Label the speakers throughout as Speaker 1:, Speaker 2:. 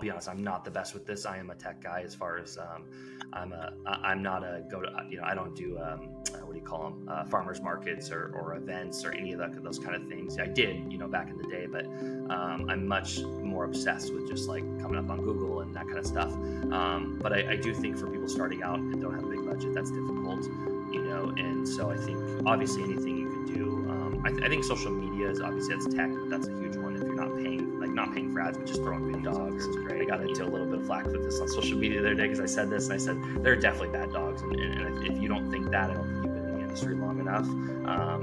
Speaker 1: be honest, I'm not the best with this. I am a tech guy as far as I'm not a go to, I don't do, what do you call them? Farmers markets or events or any of those kind of things. I did, back in the day, but I'm much more obsessed with just like coming up on Google and that kind of stuff. But I do think for people starting out and don't have a big budget, that's difficult, and so I think obviously anything you can do. I think social media is obviously that's tech, but that's a huge one if you're not paying for ads, but just throwing big dogs. It's great. I got into a little bit of flack with this on social media the other day because I said this and I said there are definitely bad dogs, and if you don't think that, I don't think you've been in the industry long enough,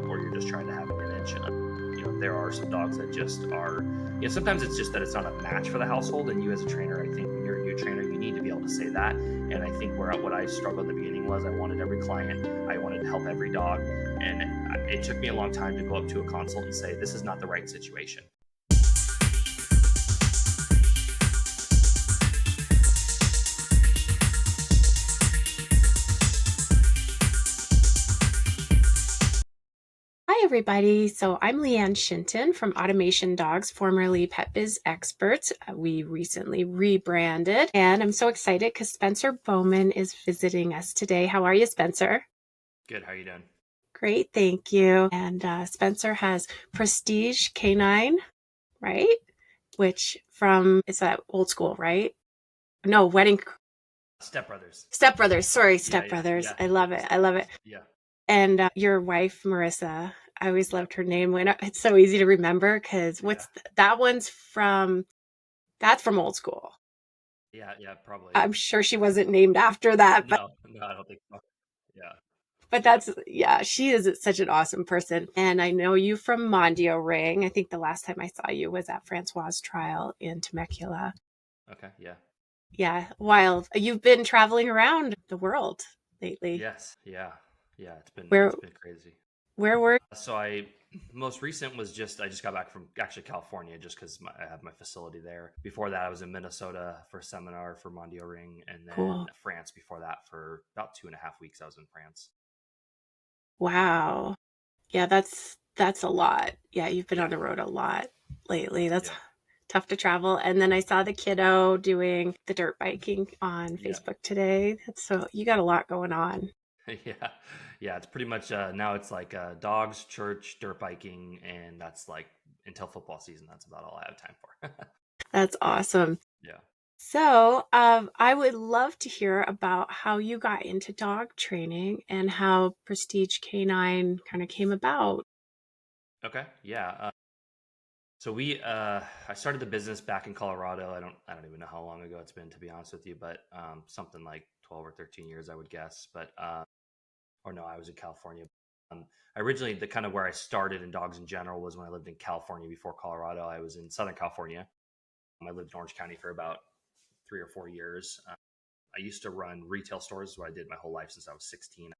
Speaker 1: or you're just trying to have an image. There are some dogs that just are, sometimes it's just that it's not a match for the household, and you as a trainer, I think when you're a new trainer, you need to be able to say that. And I think what I struggled at the beginning was I wanted every client, I wanted to help every dog, and it took me a long time to go up to a consult and say, this is not the right situation.
Speaker 2: Hi, everybody. So I'm Lianne Shinton from Automation Dogs, formerly Pet Biz Experts. We recently rebranded, and I'm so excited because Spencer Bowman is visiting us today. How are you, Spencer?
Speaker 1: Good. How are you doing?
Speaker 2: Great, thank you. And Spencer has Prestige Canine, right? Is that old school, right? No, Wedding
Speaker 1: Step Brothers.
Speaker 2: Sorry, Step
Speaker 1: Yeah,
Speaker 2: Brothers.
Speaker 1: yeah.
Speaker 2: I love it. I love it.
Speaker 1: Yeah.
Speaker 2: And your wife, Marissa, I always loved her name. It's so easy to remember because that's from old school.
Speaker 1: Yeah, probably.
Speaker 2: I'm sure she wasn't named after that, but
Speaker 1: No, I don't think so. Yeah.
Speaker 2: But she is such an awesome person. And I know you from Mondio Ring. I think the last time I saw you was at Francois' trial in Temecula.
Speaker 1: Okay, yeah.
Speaker 2: Yeah, wild. You've been traveling around the world lately.
Speaker 1: Yes, yeah. It's been crazy.
Speaker 2: Where were
Speaker 1: So most recent was I just got back from actually California just because I have my facility there. Before that, I was in Minnesota for a seminar for Mondio Ring, and then
Speaker 2: Cool.
Speaker 1: France before that for about 2.5 weeks. I was in France.
Speaker 2: Wow. Yeah, that's a lot. Yeah, you've been on the road a lot lately. That's tough to travel. And then I saw the kiddo doing the dirt biking on Facebook today. So you got a lot going on.
Speaker 1: Yeah. It's pretty much now it's like dogs, church, dirt biking, and that's like until football season. That's about all I have time for.
Speaker 2: That's awesome.
Speaker 1: Yeah.
Speaker 2: So I would love to hear about how you got into dog training and how Prestige Canine kind of came about.
Speaker 1: Okay. Yeah. So I started the business back in Colorado. I don't even know how long ago it's been, to be honest with you, but something like 12 or 13 years, I would guess. But or no, I was in California. Originally, the kind of where I started in dogs in general was when I lived in California before Colorado. I was in Southern California. I lived in Orange County for about 3 or 4 years. I used to run retail stores, is what I did my whole life since I was 16.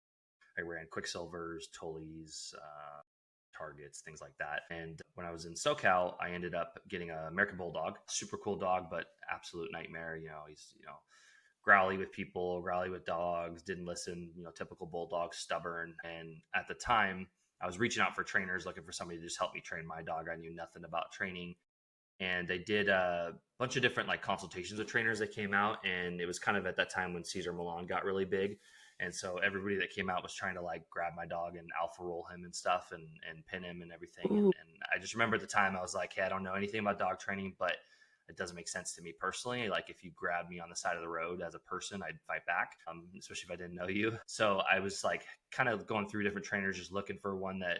Speaker 1: I ran Quicksilvers, Tully's, Targets, things like that. And when I was in SoCal, I ended up getting an American Bulldog, super cool dog, but absolute nightmare. He's, growly with people, growly with dogs, didn't listen, typical Bulldog, stubborn. And at the time, I was reaching out for trainers, looking for somebody to just help me train my dog. I knew nothing about training. And I did a bunch of different like consultations with trainers that came out. And it was kind of at that time when Cesar Millan got really big. And so everybody that came out was trying to like grab my dog and alpha roll him and stuff and pin him and everything. And I just remember at the time I was like, hey, I don't know anything about dog training, but it doesn't make sense to me personally. Like if you grabbed me on the side of the road as a person, I'd fight back, especially if I didn't know you. So I was like kind of going through different trainers, just looking for one that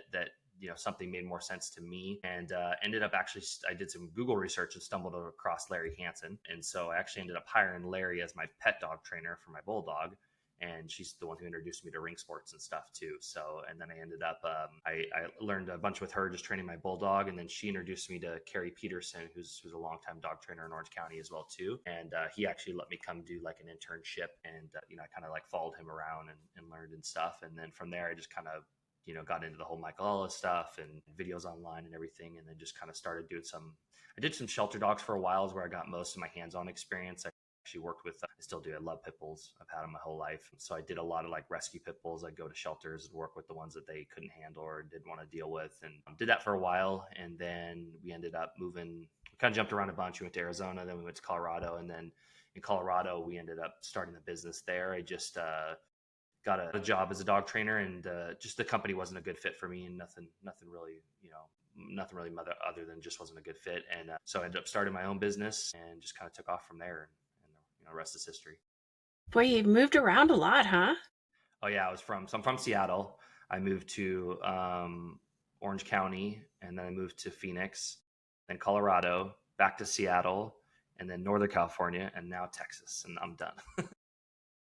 Speaker 1: something made more sense to me, and ended up actually, I did some Google research and stumbled across Larry Hansen. And so I actually ended up hiring Larry as my pet dog trainer for my Bulldog. And she's the one who introduced me to ring sports and stuff too. So, and then I ended up, I learned a bunch with her just training my Bulldog. And then she introduced me to Kerry Peterson, who's a longtime dog trainer in Orange County as well too. And he actually let me come do like an internship. And, I kind of like followed him around and learned and stuff. And then from there, I just kind of, got into the whole Michael Ellis stuff and videos online and everything. And then just kind of started doing I did some shelter dogs for a while, is where I got most of my hands-on experience. I actually worked with, I still do, I love pit bulls. I've had them my whole life. So I did a lot of like rescue pit bulls. I'd go to shelters and work with the ones that they couldn't handle or didn't want to deal with, and did that for a while. And then we ended up moving, we kind of jumped around a bunch. We went to Arizona, then we went to Colorado, and then in Colorado we ended up starting the business there. I just got a job as a dog trainer, and just the company wasn't a good fit for me, and nothing really, nothing really other than just wasn't a good fit. And so I ended up starting my own business and just kind of took off from there. And the rest is history.
Speaker 2: Boy, you moved around a lot, huh?
Speaker 1: Oh yeah, I'm from Seattle. I moved to Orange County, and then I moved to Phoenix, then Colorado, back to Seattle, and then Northern California, and now Texas, and I'm done.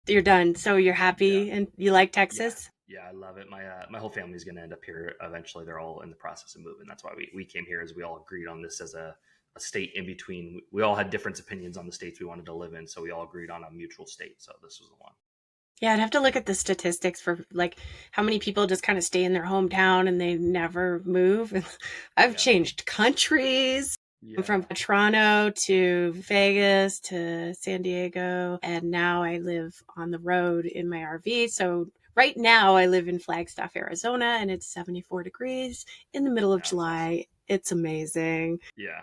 Speaker 2: You're done. So you're
Speaker 1: Yeah,
Speaker 2: happy and you like
Speaker 1: yeah,
Speaker 2: Texas?
Speaker 1: yeah. I love it. My whole family's going to end up here eventually. They're all in the process of moving. That's why we came here, as we all agreed on this as a state in between. We all had different opinions on the states we wanted to live in, so we all agreed on a mutual state. So this was the one.
Speaker 2: Yeah, I'd have to look at the statistics for like how many people just kind of stay in their hometown and they never move. I've
Speaker 1: Yeah,
Speaker 2: changed countries. I'm
Speaker 1: yeah.
Speaker 2: from Toronto to Vegas to San Diego, and now I live on the road in my RV. So right now I live in Flagstaff, Arizona, and it's 74 degrees in the middle of
Speaker 1: Yeah, that's awesome.
Speaker 2: July. It's amazing.
Speaker 1: Yeah,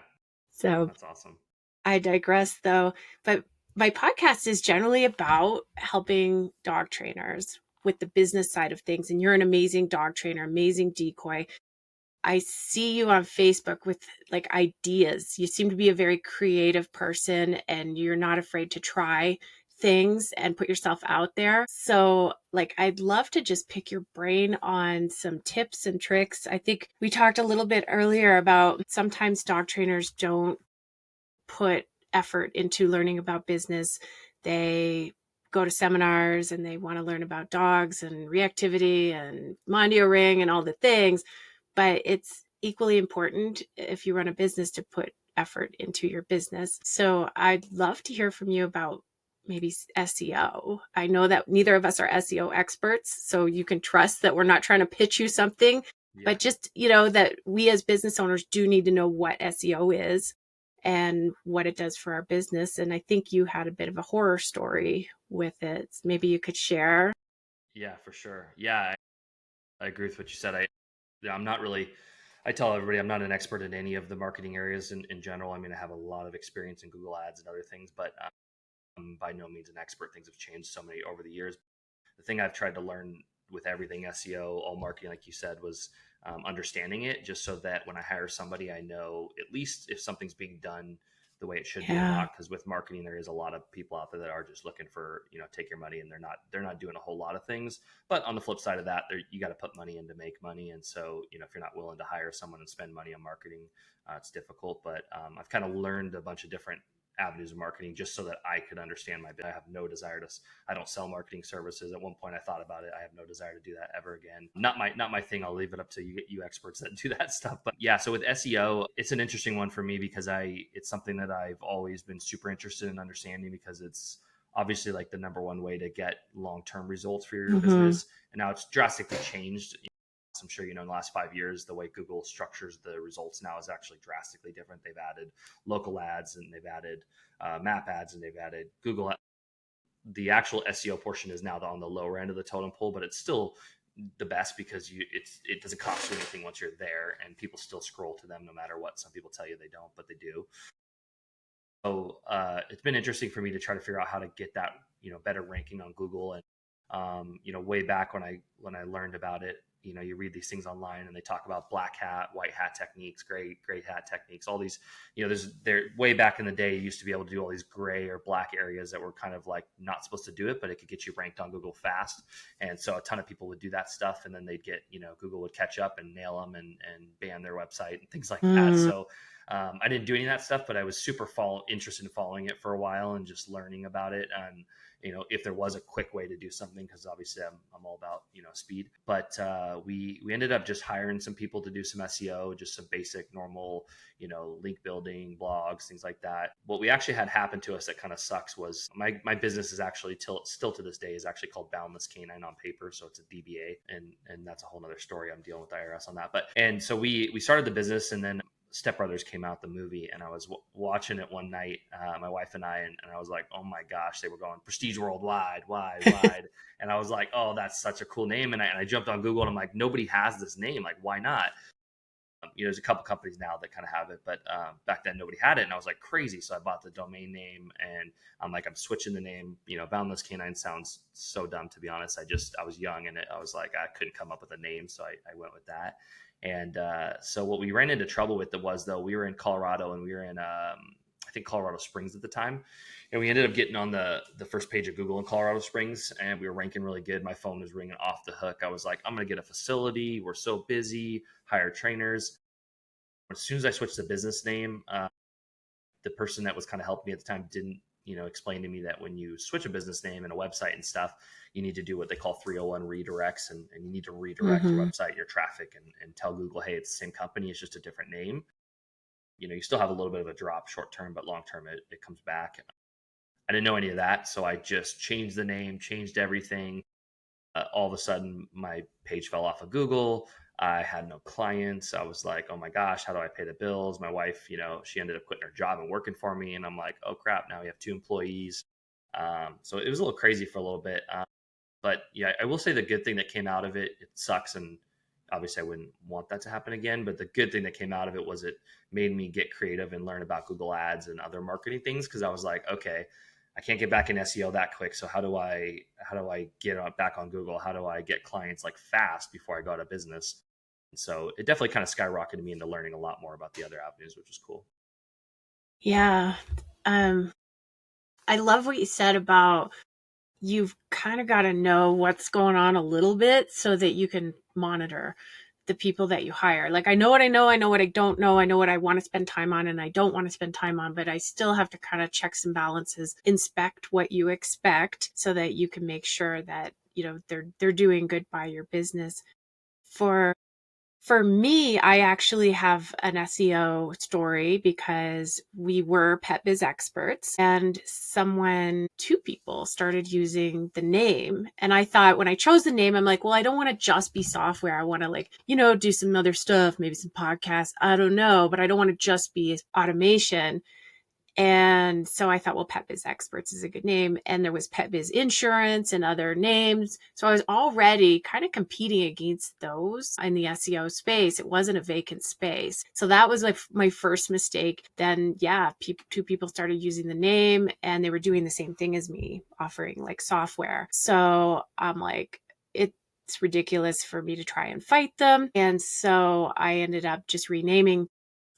Speaker 2: So
Speaker 1: that's awesome.
Speaker 2: I digress though, but my podcast is generally about helping dog trainers with the business side of things. And you're an amazing dog trainer, amazing decoy. I see you on Facebook with like ideas. You seem to be a very creative person and you're not afraid to try things and put yourself out there. So, like, I'd love to just pick your brain on some tips and tricks. I think we talked a little bit earlier about sometimes dog trainers don't put effort into learning about business. They go to seminars and they want to learn about dogs and reactivity and Mondio ring and all the things. But it's equally important if you run a business to put effort into your business. So I'd love to hear from you about maybe SEO. I know that neither of us are SEO experts, so you can trust that we're not trying to pitch you something,
Speaker 1: Yeah.
Speaker 2: but just, that we as business owners do need to know what SEO is and what it does for our business. And I think you had a bit of a horror story with it. Maybe you could share.
Speaker 1: Yeah, for sure. Yeah, I agree with what you said. I'm not really. I tell everybody I'm not an expert in any of the marketing areas in general. I mean, I have a lot of experience in Google Ads and other things, but I'm by no means an expert. Things have changed so many over the years. The thing I've tried to learn with everything SEO, all marketing, like you said, was understanding it, just so that when I hire somebody, I know at least if something's being done the way it should be or
Speaker 2: Yeah.
Speaker 1: not. Because with marketing, there is a lot of people out there that are just looking for, take your money, and they're not doing a whole lot of things. But on the flip side of that, you got to put money in to make money, and so if you're not willing to hire someone and spend money on marketing, it's difficult. But I've kind of learned a bunch of different avenues of marketing just so that I could understand my. I have no desire to. I don't sell marketing services. At one point, I thought about it. I have no desire to do that ever again. Not my thing. I'll leave it up to you experts that do that stuff. But yeah, so with SEO, it's an interesting one for me because it's something that I've always been super interested in understanding because it's obviously like the number one way to get long-term results for your
Speaker 2: Mm-hmm.
Speaker 1: business. And now it's drastically changed. I'm sure in the last 5 years, the way Google structures the results now is actually drastically different. They've added local ads and they've added map ads and they've added Google. The actual SEO portion is now on the lower end of the totem pole, but it's still the best because it doesn't cost you anything once you're there, and people still scroll to them no matter what. Some people tell you they don't, but they do. So it's been interesting for me to try to figure out how to get that better ranking on Google. And way back when I learned about it, you read these things online and they talk about black hat, white hat techniques, gray hat techniques, all these. There's there way back in the day, you used to be able to do all these gray or black areas that were kind of like not supposed to do it, but it could get you ranked on Google fast. And so a ton of people would do that stuff, and then they'd get Google would catch up and nail them and ban their website and things like that.
Speaker 2: Mm.
Speaker 1: So I didn't do any of that stuff, but I was super interested in following it for a while and just learning about it. And if there was a quick way to do something, because obviously I'm all about speed. But we ended up just hiring some people to do some SEO, just some basic normal link building, blogs, things like that. What we actually had happen to us that kind of sucks was my business is actually still to this day is actually called Boundless Canine on paper, so it's a DBA, and that's a whole other story. I'm dealing with IRS on that. But and so we started the business, and then Step Brothers came out, the movie, and I was watching it one night, my wife and I, and I was like, oh my gosh, they were going Prestige Worldwide, wide. And I was like, oh, that's such a cool name. And I jumped on Google and I'm like, nobody has this name. Like, why not? There's a couple companies now that kind of have it, but back then nobody had it, and I was like crazy. So I bought the domain name, and I'm like, I'm switching the name. Boundless Canine sounds so dumb, to be honest. I was young, and I was like, I couldn't come up with a name, so I went with that. And so what we ran into trouble with was, though, we were in Colorado, and we were in I think Colorado Springs at the time, and we ended up getting on the first page of Google in Colorado Springs, and we were ranking really good. My phone was ringing off the hook. I was like, I'm gonna get a facility. We're so busy, hire trainers. As soon as I switched the business name, the person that was kind of helping me at the time didn't, explain to me that when you switch a business name and a website and stuff, you need to do what they call 301 redirects, and you need to redirect your
Speaker 2: Mm-hmm.
Speaker 1: website, your traffic, and tell Google, hey, it's the same company, it's just a different name. You still have a little bit of a drop short term, but long term, it comes back. I didn't know any of that, so I just changed the name, changed everything. All of a sudden, my page fell off of Google. I had no clients. I was like, oh my gosh, how do I pay the bills? My wife, she ended up quitting her job and working for me. And I'm like, oh crap, now we have 2 employees. So it was a little crazy for a little bit. But yeah, I will say the good thing that came out of it, it sucks. And obviously, I wouldn't want that to happen again. But the good thing that came out of it was it made me get creative and learn about Google Ads and other marketing things, because I was like, okay, I can't get back in SEO that quick. So how do I get back on Google? How do I get clients like fast before I go out of business? And so it definitely kind of skyrocketed me into learning a lot more about the other avenues, which is cool.
Speaker 2: Yeah. Um, I love what you said about you've kind of got to know what's going on a little bit so that you can monitor the people that you hire. Like, I know what I know, I know what I don't know, I know what I want to spend time on and I don't want to spend time on, but I still have to kind of checks and balances, inspect what you expect so that you can make sure that, they're doing good by your business. For For me, I actually have an SEO story because we were pet biz experts and two people started using the name. And I thought when I chose the name, I'm like, well, I don't want to just be software. I want to do some other stuff, maybe some podcasts. I don't know, but I don't want to just be automation. And so I thought, well, Pet Biz Experts is a good name. And there was Pet Biz Insurance and other names. So I was already kind of competing against those in the SEO space. It wasn't a vacant space. So that was like my first mistake. Then, yeah, two people started using the name and they were doing the same thing as me, offering like software. So I'm like, it's ridiculous for me to try and fight them. And so I ended up just renaming,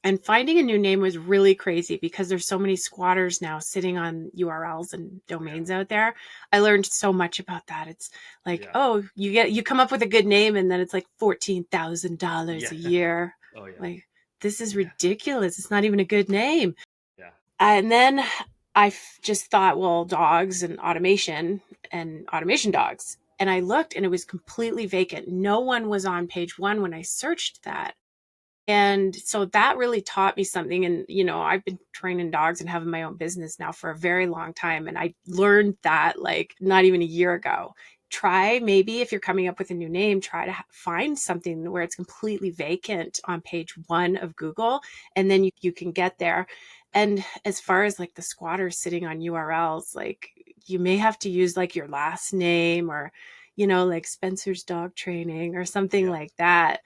Speaker 2: and finding a new name was really crazy because there's so many squatters now sitting on URLs and
Speaker 1: Oh yeah,
Speaker 2: domains out there. I learned so much about that. It's like,
Speaker 1: yeah,
Speaker 2: oh, you come up with a good name and then it's like $14,000
Speaker 1: yeah.
Speaker 2: a year.
Speaker 1: Oh yeah,
Speaker 2: Like, this is
Speaker 1: yeah,
Speaker 2: ridiculous. It's not even a good name.
Speaker 1: yeah,
Speaker 2: And then just thought, well, dogs and automation dogs. And I looked and it was completely vacant. No one was on page one when I searched that. And so that really taught me something. And, I've been training dogs and having my own business now for a very long time. And I learned that like not even a year ago. Try maybe if you're coming up with a new name, try to find something where it's completely vacant on page one of Google, and then you can get there. And as far as like the squatters sitting on URLs, like you may have to use like your last name or, like Spencer's Dog Training or something
Speaker 1: yeah,
Speaker 2: like that,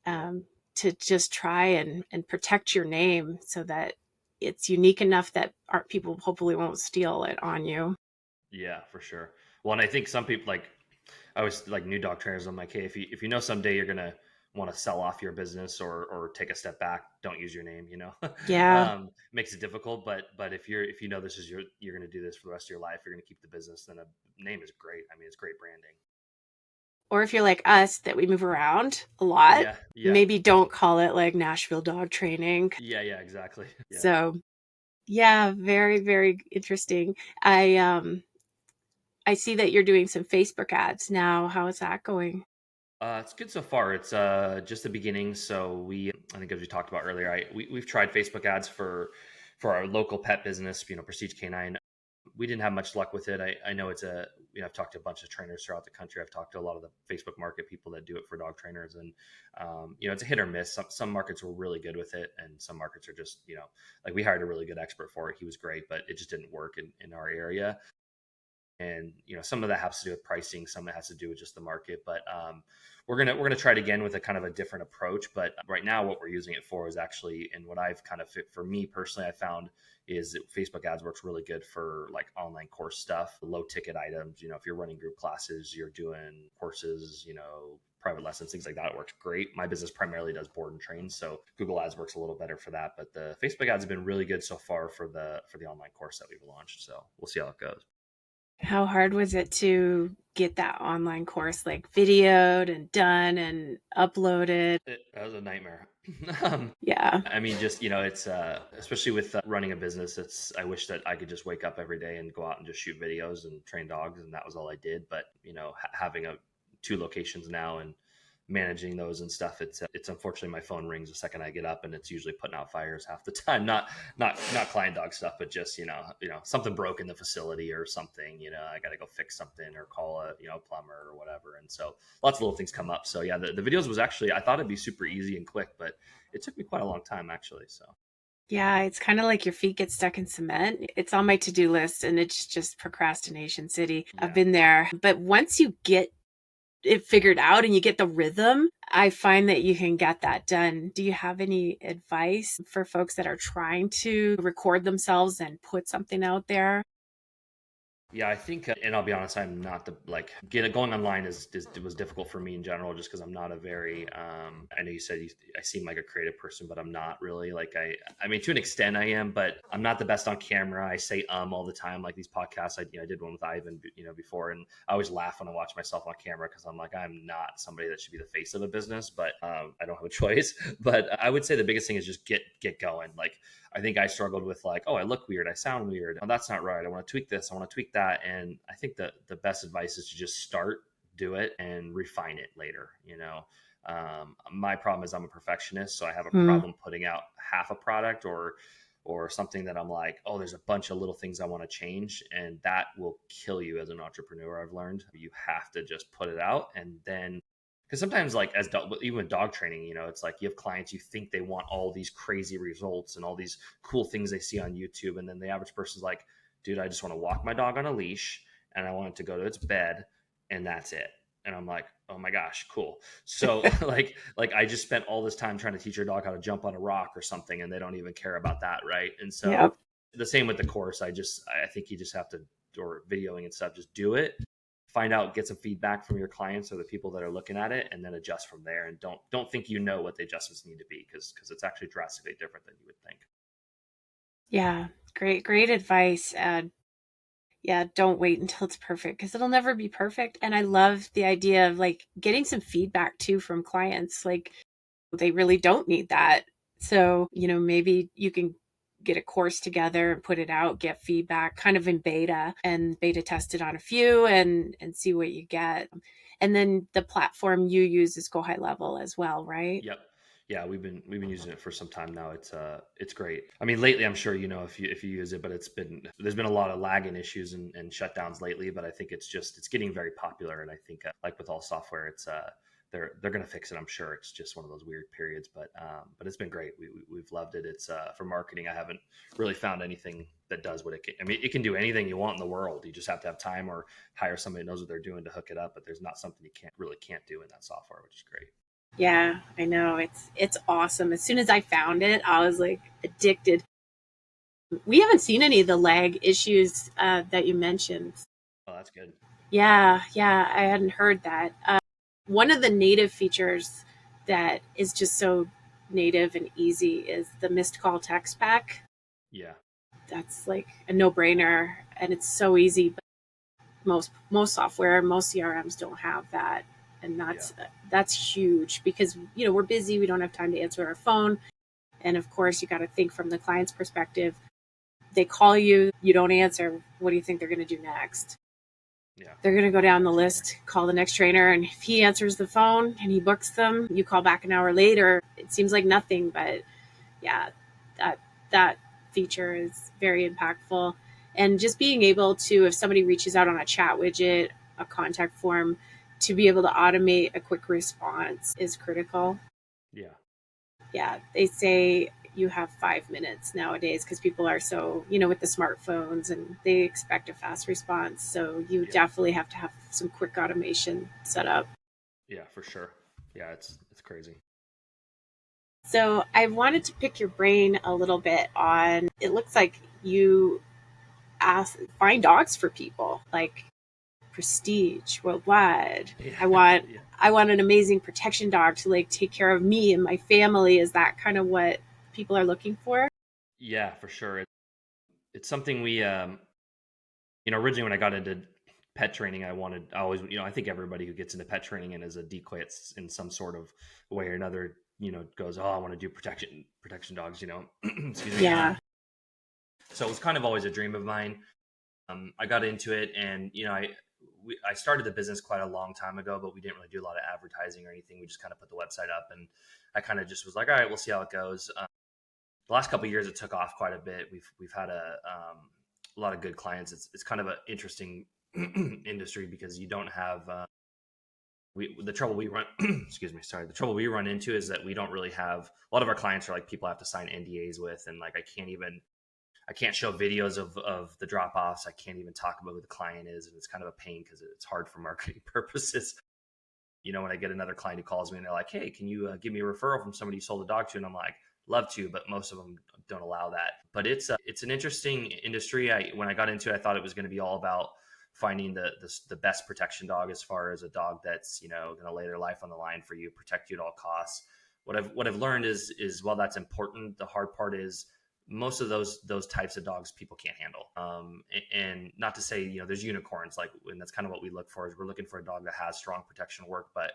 Speaker 1: yeah,
Speaker 2: um, to just try and protect your name so that it's unique enough that people hopefully won't steal it on you.
Speaker 1: yeah, for sure. Well, and I think some people, like, I was like new dog trainers. I'm like, hey, if you know someday you're gonna want to sell off your business or take a step back, don't use your name.
Speaker 2: Yeah.
Speaker 1: Makes it difficult. But if you know this is you're gonna do this for the rest of your life, you're gonna keep the business, then a name is great. I mean, it's great branding.
Speaker 2: Or if you're like us, that we move around a lot,
Speaker 1: Yeah, yeah,
Speaker 2: maybe don't call it like Nashville Dog Training.
Speaker 1: yeah, yeah, exactly. Yeah.
Speaker 2: So yeah, very, very interesting. I see that you're doing some Facebook ads now. How is that going?
Speaker 1: It's good so far. It's just the beginning. So I think as we talked about earlier, we've tried Facebook ads for our local pet business, Prestige Canine. We didn't have much luck with it. I know I've talked to a bunch of trainers throughout the country. I've talked to a lot of the Facebook market people that do it for dog trainers, and it's a hit or miss. Some markets were really good with it, and some markets are just, like we hired a really good expert for it. He was great, but it just didn't work in our area. and some of that has to do with pricing, some of it has to do with just the market. But we're gonna try it again with a kind of a different approach. But right now, what we're using it for is actually, and what I've kind of for me personally, I found is that Facebook ads works really good for like online course stuff, low ticket items. If you're running group classes, you're doing courses, private lessons, things like that, it works great. My business primarily does board and train, so Google Ads works a little better for that. But the Facebook ads have been really good so far for the online course that we've launched. So we'll see how it goes.
Speaker 2: How hard was it to get that online course like videoed and done and uploaded?
Speaker 1: That was a nightmare.
Speaker 2: Yeah.
Speaker 1: I mean, just it's especially with running a business. I wish that I could just wake up every day and go out and just shoot videos and train dogs, and that was all I did. But having two locations now and managing those and stuff, it's unfortunately my phone rings the second I get up, and it's usually putting out fires half the time. Not client dog stuff, but just something broke in the facility or something. I got to go fix something or call a plumber or whatever. And so lots of little things come up. So yeah, the videos was actually, I thought it'd be super easy and quick, but it took me quite a long time actually. So
Speaker 2: Yeah, it's kind of like your feet get stuck in cement. It's on my to-do list and it's just procrastination city. I've
Speaker 1: yeah.
Speaker 2: been there. But once you get it figured out and you get the rhythm, I find that you can get that done. Do you have any advice for folks that are trying to record themselves and put something out there?
Speaker 1: Yeah, I think, and I'll be honest, I'm not the going online was difficult for me in general, just because I'm not a very. I know you said I seem like a creative person, but I'm not really. Like I mean, to an extent, I am, but I'm not the best on camera. I say all the time, like these podcasts. I did one with Ivan, before, and I always laugh when I watch myself on camera because I'm like, I'm not somebody that should be the face of a business, but I don't have a choice. But I would say the biggest thing is just get going. Like I think I struggled with like, oh, I look weird, I sound weird, oh, that's not right, I want to tweak this, I want to tweak that. And I think that the best advice is to just start, do it, and refine it later. My problem is I'm a perfectionist, so I have a
Speaker 2: Hmm.
Speaker 1: problem putting out half a product or something that I'm like, oh, there's a bunch of little things I want to change, and that will kill you as an entrepreneur. I've learned you have to just put it out, and then because sometimes like even with dog training, it's like you have clients, you think they want all these crazy results and all these cool things they see on YouTube, and then the average person's like, dude, I just want to walk my dog on a leash and I want it to go to its bed, and that's it. And I'm like, oh my gosh, cool. So like I just spent all this time trying to teach your dog how to jump on a rock or something, and they don't even care about that, right? And so
Speaker 2: Yep.
Speaker 1: the same with the course. I think you just have to, or videoing and stuff, just do it, find out, get some feedback from your clients or the people that are looking at it, and then adjust from there. And don't think what the adjustments need to be, because it's actually drastically different than you would think.
Speaker 2: Yeah. Great advice. Yeah, don't wait until it's perfect because it'll never be perfect. And I love the idea of like getting some feedback too from clients. Like they really don't need that. So, maybe you can get a course together and put it out, get feedback kind of in beta and beta test it on a few and see what you get. And then the platform you use is Go High Level as well, right?
Speaker 1: Yep. Yeah, we've been using it for some time now. It's great. I mean, lately I'm sure if you use it, but there's been a lot of lagging issues and shutdowns lately. But I think it's getting very popular, and I think like with all software, they're gonna fix it. I'm sure it's just one of those weird periods, but it's been great. We've loved it. It's for marketing. I haven't really found anything that does what it can. I mean, it can do anything you want in the world. You just have to have time or hire somebody who knows what they're doing to hook it up. But there's not something you can't do in that software, which is great.
Speaker 2: Yeah, I know. It's awesome. As soon as I found it, I was like addicted. We haven't seen any of the lag issues that you mentioned.
Speaker 1: Oh, that's good.
Speaker 2: Yeah, I hadn't heard that. One of the native features that is just so native and easy is the missed call text back.
Speaker 1: Yeah.
Speaker 2: That's like a no-brainer and it's so easy, but most software, most CRMs don't have that. And
Speaker 1: Yeah.
Speaker 2: that's huge because we're busy, we don't have time to answer our phone. And of course, you got to think from the client's perspective. They call you, you don't answer. What do you think they're going to do next?
Speaker 1: Yeah.
Speaker 2: They're going to go down the list, call the next trainer, and if he answers the phone and he books them, you call back an hour later. It seems like nothing, but yeah, that feature is very impactful. And just being able to, if somebody reaches out on a chat widget, a contact form, to be able to automate a quick response is critical.
Speaker 1: Yeah.
Speaker 2: Yeah, they say you have 5 minutes nowadays because people are so, with the smartphones and they expect a fast response. So you
Speaker 1: Yeah.
Speaker 2: definitely have to have some quick automation set up.
Speaker 1: Yeah, for sure. Yeah, it's crazy.
Speaker 2: So I wanted to pick your brain a little bit on, it looks like you find dogs for people like prestige worldwide.
Speaker 1: Yeah.
Speaker 2: I want
Speaker 1: Yeah.
Speaker 2: I want an amazing protection dog to like take care of me and my family. Is that kind of what people are looking for?
Speaker 1: Yeah, for sure. It's something we originally when I got into pet training, I always, I think everybody who gets into pet training and is a decoy in some sort of way or another, goes, oh, I want to do protection dogs, excuse me.
Speaker 2: Yeah.
Speaker 1: So it was kind of always a dream of mine. I got into it, and I started the business quite a long time ago, but we didn't really do a lot of advertising or anything. We just kind of put the website up, and I kind of just was like, all right, we'll see how it goes. The last couple of years, it took off quite a bit. We've had a lot of good clients. It's kind of an interesting industry because you don't have the trouble we run. Excuse me, sorry. The trouble we run into is that we don't really have a lot of our clients are like people I have to sign NDAs with, and like I can't show videos of the drop offs. I can't even talk about who the client is, and it's kind of a pain because it's hard for marketing purposes. When I get another client who calls me and they're like, "Hey, can you give me a referral from somebody you sold a dog to?" And I'm like, "Love to," but most of them don't allow that. But it's an interesting industry. When I got into it, I thought it was going to be all about finding the best protection dog as far as a dog that's going to lay their life on the line for you, protect you at all costs. What I've learned is while that's important, the hard part is most of those types of dogs people can't handle. And not to say there's unicorns, like, and that's kind of what we look for. Is we're looking for a dog that has strong protection work, but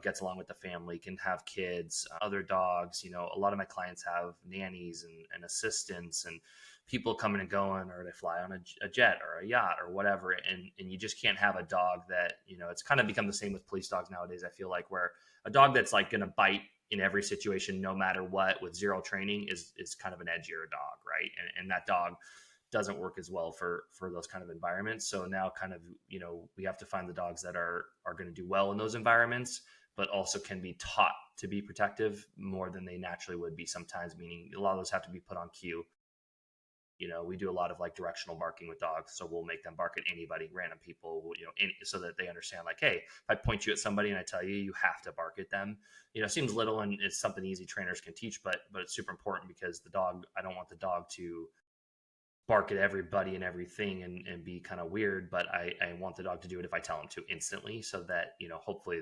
Speaker 1: gets along with the family, can have kids, other dogs. A lot of my clients have nannies and assistants and people coming and going, or they fly on a jet or a yacht or whatever. And you just can't have a dog that it's kind of become the same with police dogs nowadays. I feel like where a dog that's like going to bite in every situation, no matter what, with zero training is kind of an edgier dog, right? And that dog doesn't work as well for those kind of environments. So now kind of, we have to find the dogs that are going to do well in those environments, but also can be taught to be protective more than they naturally would be sometimes, meaning a lot of those have to be put on cue. We do a lot of like directional barking with dogs. So we'll make them bark at anybody, random people, so that they understand like, hey, if I point you at somebody and I tell you, you have to bark at them. It seems little and it's something easy trainers can teach, but it's super important because I don't want the dog to bark at everybody and everything and be kind of weird, but I want the dog to do it if I tell them to instantly, so that hopefully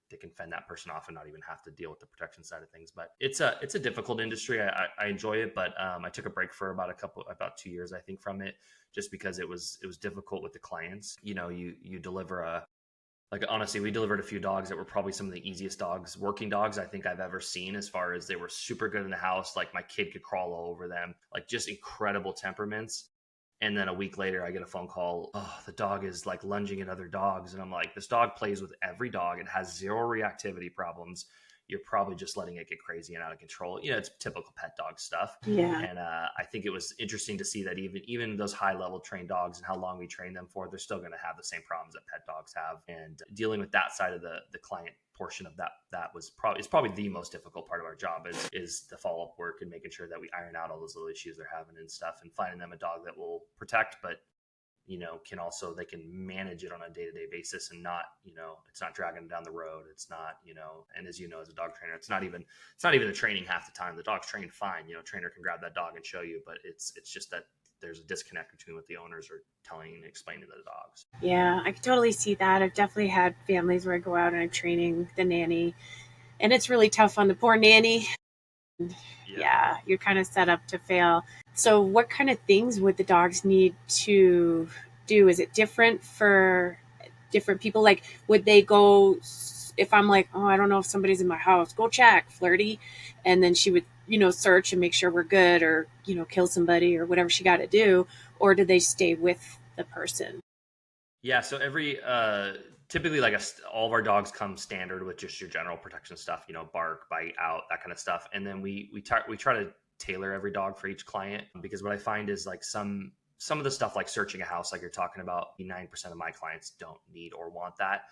Speaker 1: they can fend that person off and not even have to deal with the protection side of things. But it's a difficult industry. I enjoy it, but I took a break for about 2 years, I think, from it, just because it was difficult with the clients. You deliver like, honestly, we delivered a few dogs that were probably some of the easiest working dogs I think I've ever seen, as far as they were super good in the house. Like my kid could crawl all over them, like just incredible temperaments. And then a week later, I get a phone call. Oh, the dog is like lunging at other dogs. And I'm like, this dog plays with every dog. It has zero reactivity problems. You're probably just letting it get crazy and out of control. It's typical pet dog stuff.
Speaker 2: Yeah.
Speaker 1: And I think it was interesting to see that even those high level trained dogs and how long we train them for, they're still going to have the same problems that pet dogs have. And dealing with that side of the client portion of that was probably the most difficult part of our job is the follow-up work and making sure that we iron out all those little issues they're having and stuff, and finding them a dog that will protect, but they can manage it on a day-to-day basis, and not, it's not dragging them down the road. It's not, and as as a dog trainer, it's not even the training half the time. The dog's trained fine. Trainer can grab that dog and show you, but it's just that there's a disconnect between what the owners are telling and explaining to the dogs.
Speaker 2: Yeah, I can totally see that. I've definitely had families where I go out and I'm training the nanny, and it's really tough on the poor nanny. Yeah, you're kind of set up to fail. So, what kind of things would the dogs need to do? Is it different for different people? Like, would they go, if I'm like, oh, I don't know if somebody's in my house, go check, flirty. And then she would, search and make sure we're good, or, kill somebody or whatever she got to do. Or do they stay with the person?
Speaker 1: Yeah, so every typically, like, all of our dogs come standard with just your general protection stuff, bark, bite, out, that kind of stuff, and then we try to tailor every dog for each client, because what I find is like some of the stuff, like searching a house, like you're talking about, 9% of my clients don't need or want that,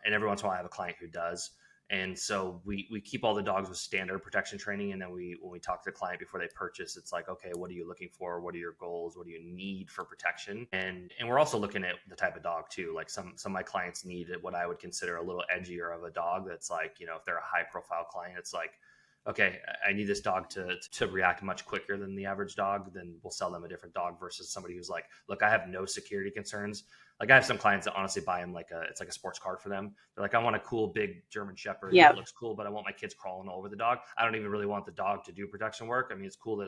Speaker 1: and every once in a while I have a client who does, And so we keep all the dogs with standard protection training. And then when we talk to the client before they purchase, it's like, okay, what are you looking for? What are your goals? What do you need for protection? And we're also looking at the type of dog too. Like some of my clients need what I would consider a little edgier of a dog. That's like, if they're a high profile client, it's like, okay, I need this dog to react much quicker than the average dog, then we'll sell them a different dog versus somebody who's like, look, I have no security concerns. Like I have some clients that honestly buy them it's like a sports car for them. They're like, I want a cool big German Shepherd
Speaker 2: Yeah.
Speaker 1: that looks cool, but I want my kids crawling all over the dog. I don't even really want the dog to do protection work. I mean, it's cool that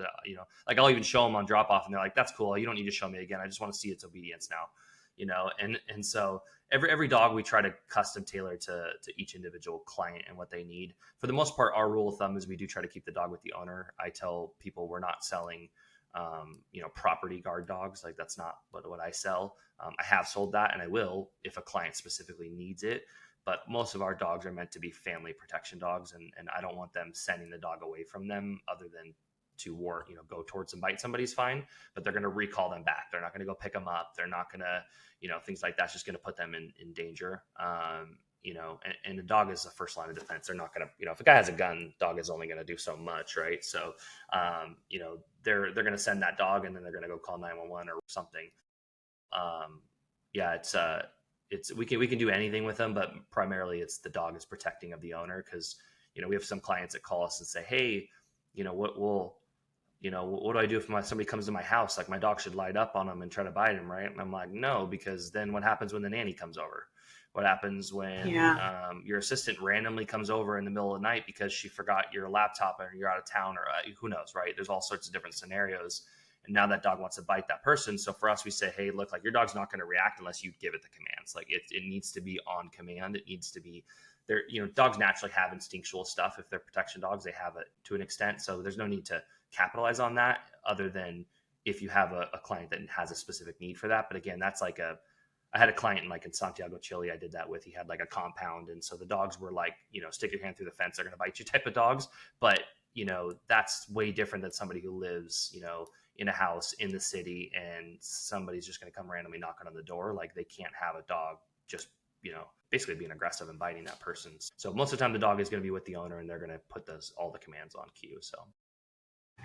Speaker 1: like I'll even show them on drop off, and they're like, that's cool. You don't need to show me again. I just want to see its obedience now. And so every dog we try to custom tailor to each individual client and what they need. For the most part, our rule of thumb is we do try to keep the dog with the owner. I tell people we're not selling property guard dogs. Like that's not what I sell. I have sold that, and I will if a client specifically needs it. But most of our dogs are meant to be family protection dogs, and I don't want them sending the dog away from them other than to go towards and bite somebody's fine, but they're going to recall them back. They're not going to go pick them up. They're not going to, things like that's just going to put them in danger. And the dog is the first line of defense. They're not going to, if a guy has a gun, dog is only going to do so much. Right. So, they're going to send that dog and then they're going to go call 911 or something. We can do anything with them, but primarily it's the dog is protecting of the owner. Cause, we have some clients that call us and say, hey, what do I do if somebody comes to my house? Like my dog should light up on them and try to bite him, right? And I'm like, no, because then what happens when the nanny comes over? What happens when your assistant randomly comes over in the middle of the night because she forgot your laptop or you're out of town or who knows, right? There's all sorts of different scenarios. And now that dog wants to bite that person. So for us, we say, hey, look, like your dog's not going to react unless you give it the commands. Like it needs to be on command. It needs to be there. Dogs naturally have instinctual stuff. If they're protection dogs, they have it to an extent. So there's no need to capitalize on that other than if you have a client that has a specific need for that. But again, that's like I had a client in Santiago, Chile, I did that with. He had like a compound. And so the dogs were like, stick your hand through the fence, they're going to bite you type of dogs. But, that's way different than somebody who lives, in a house in the city and somebody's just going to come randomly knocking on the door. Like they can't have a dog just, basically being aggressive and biting that person. So most of the time the dog is going to be with the owner and they're going to put all the commands on cue. So.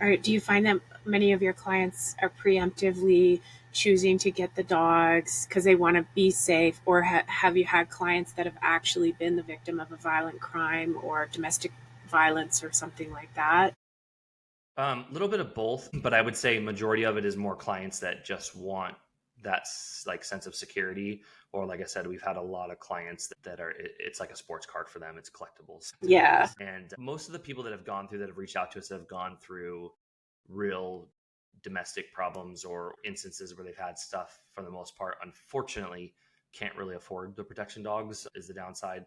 Speaker 2: All right. Do you find that many of your clients are preemptively choosing to get the dogs because they want to be safe, or have you had clients that have actually been the victim of a violent crime or domestic violence or something like that?
Speaker 1: A little bit of both, but I would say majority of it is more clients that just want that like sense of security. Or like I said, we've had a lot of clients that are, it's like a sports card for them. It's collectibles.
Speaker 2: Yeah.
Speaker 1: And most of the people that have gone through that have reached out to us have gone through real domestic problems or instances where they've had stuff for the most part. Unfortunately, can't really afford the protection dogs is the downside.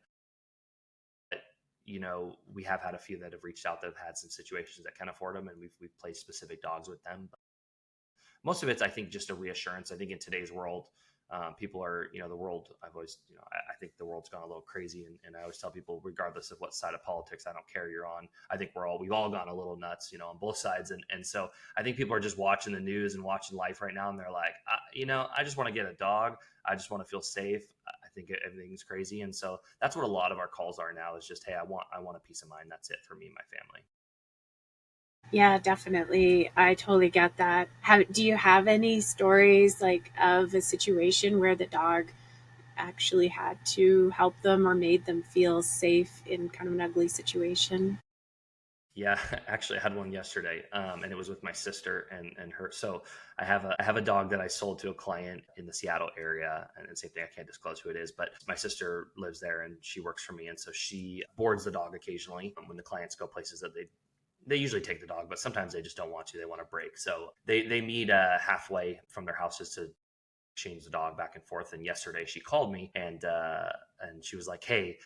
Speaker 1: We have had a few that have reached out that have had some situations that can afford them, and we've placed specific dogs with them. But most of it's, I think, just a reassurance. I think in today's world, people are, the world, I've always, I think the world's gone a little crazy. And I always tell people, regardless of what side of politics, I don't care you're on. I think we've all gone a little nuts, on both sides. And so I think people are just watching the news and watching life right now. And they're like, I just want to get a dog. I just want to feel safe. I think everything's crazy. And so that's what a lot of our calls are now is just, hey, I want a peace of mind. That's it for me and my family.
Speaker 2: Yeah, definitely. I totally get that. Do you have any stories like of a situation where the dog actually had to help them or made them feel safe in kind of an ugly situation?
Speaker 1: Yeah, actually, I had one yesterday, and it was with my sister and her. So I have a dog that I sold to a client in the Seattle area, and the same thing. I can't disclose who it is, but my sister lives there and she works for me, and so she boards the dog occasionally when the clients go places that they usually take the dog, but sometimes they just don't want to. They want to break, so they meet halfway from their houses to change the dog back and forth. And yesterday she called me and she was like, hey,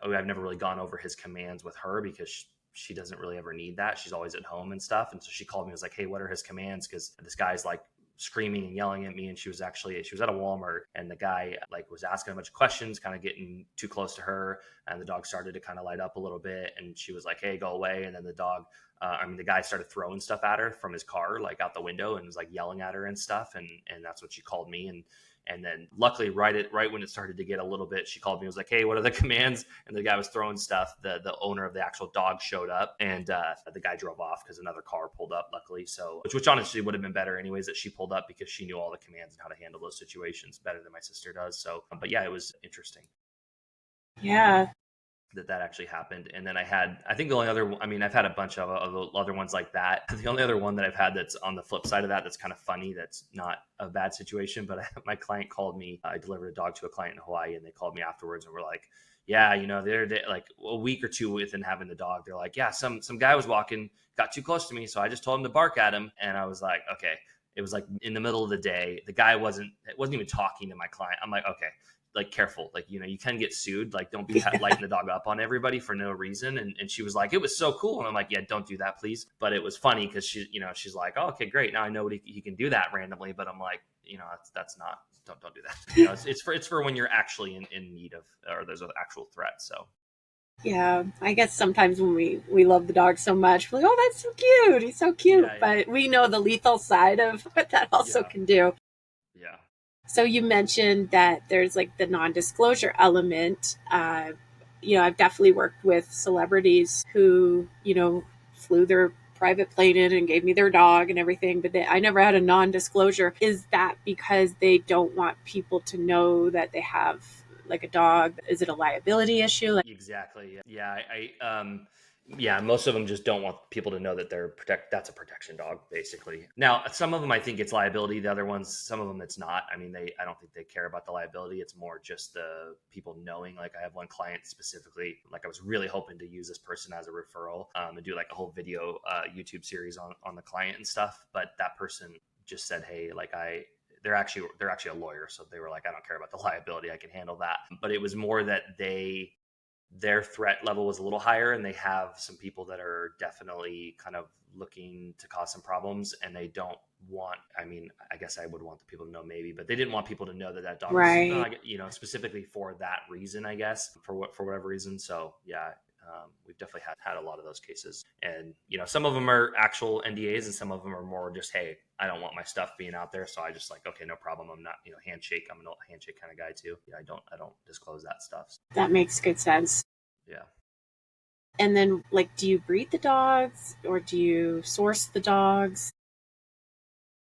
Speaker 1: I've never really gone over his commands with her because she doesn't really ever need that. She's always at home and stuff. And so she called me and was like, hey, what are his commands? Because this guy's like screaming and yelling at me. And she was at a Walmart, and the guy like was asking a bunch of questions, kind of getting too close to her. And the dog started to kind of light up a little bit. And she was like, hey, go away. And then the dog The guy started throwing stuff at her from his car, like out the window, and was like yelling at her and stuff. And that's when she called me. And then luckily, right when it started to get a little bit, she called me and was like, "Hey, what are the commands?" And the guy was throwing stuff. The owner of the actual dog showed up, and the guy drove off because another car pulled up. Luckily, so which honestly would have been better anyways that she pulled up because she knew all the commands and how to handle those situations better than my sister does. So, but yeah, it was interesting
Speaker 2: Yeah.
Speaker 1: that actually happened. And then I think the only other, I've had a bunch of other ones like that. The only other one that I've had that's on the flip side of that, that's kind of funny, that's not a bad situation, but my client called me. I delivered a dog to a client in Hawaii, and they called me afterwards and were like, yeah, the other day, like a week or two within having the dog, they're like, yeah, some guy was walking, got too close to me, so I just told him to bark at him. And I was like, okay. It was like in the middle of the day. The guy wasn't even talking to my client. I'm like, okay, like careful, like you can get sued, like don't be lighting the dog up on everybody for no reason. And she was like, it was so cool. And I'm like, yeah, don't do that, please. But it was funny because she's like, oh, okay, great, now I know he can do that randomly. But I'm like, that's not, don't do that. It's for when you're actually in need of, or there's an actual threat. So
Speaker 2: Yeah, I guess sometimes when we love the dog so much, we're like, oh, that's so cute. He's so cute.
Speaker 1: yeah,
Speaker 2: But we know the lethal side of what that also
Speaker 1: yeah,
Speaker 2: can do.
Speaker 1: yeah.
Speaker 2: So you mentioned that there's like the non-disclosure element. I've definitely worked with celebrities who, flew their private plane in and gave me their dog and everything, but I never had a non-disclosure. Is that because they don't want people to know that they have like a dog? Is it a liability issue? Like,
Speaker 1: Exactly. Yeah. Yeah, most of them just don't want people to know that that's a protection dog, basically. Now, some of them I think it's liability. The other ones, some of them it's not. I don't think they care about the liability. It's more just the people knowing. Like I have one client specifically, like I was really hoping to use this person as a referral, and do like a whole video YouTube series on the client and stuff. But that person just said, hey, they're actually a lawyer, so they were like, I don't care about the liability, I can handle that. But it was more that their threat level was a little higher, and they have some people that are definitely kind of looking to cause some problems, and they don't want, I guess I would want the people to know maybe, but they didn't want people to know that dog was,
Speaker 2: right.
Speaker 1: specifically for that reason, I guess, for whatever reason. So yeah, we've definitely had a lot of those cases. And some of them are actual NDAs, and some of them are more just, hey, I don't want my stuff being out there, so I just like, okay, no problem, I'm not, handshake, I'm an old handshake kind of guy too. I don't disclose that stuff.
Speaker 2: That makes good sense.
Speaker 1: Yeah.
Speaker 2: And then, like, do you breed the dogs or do you source the dogs?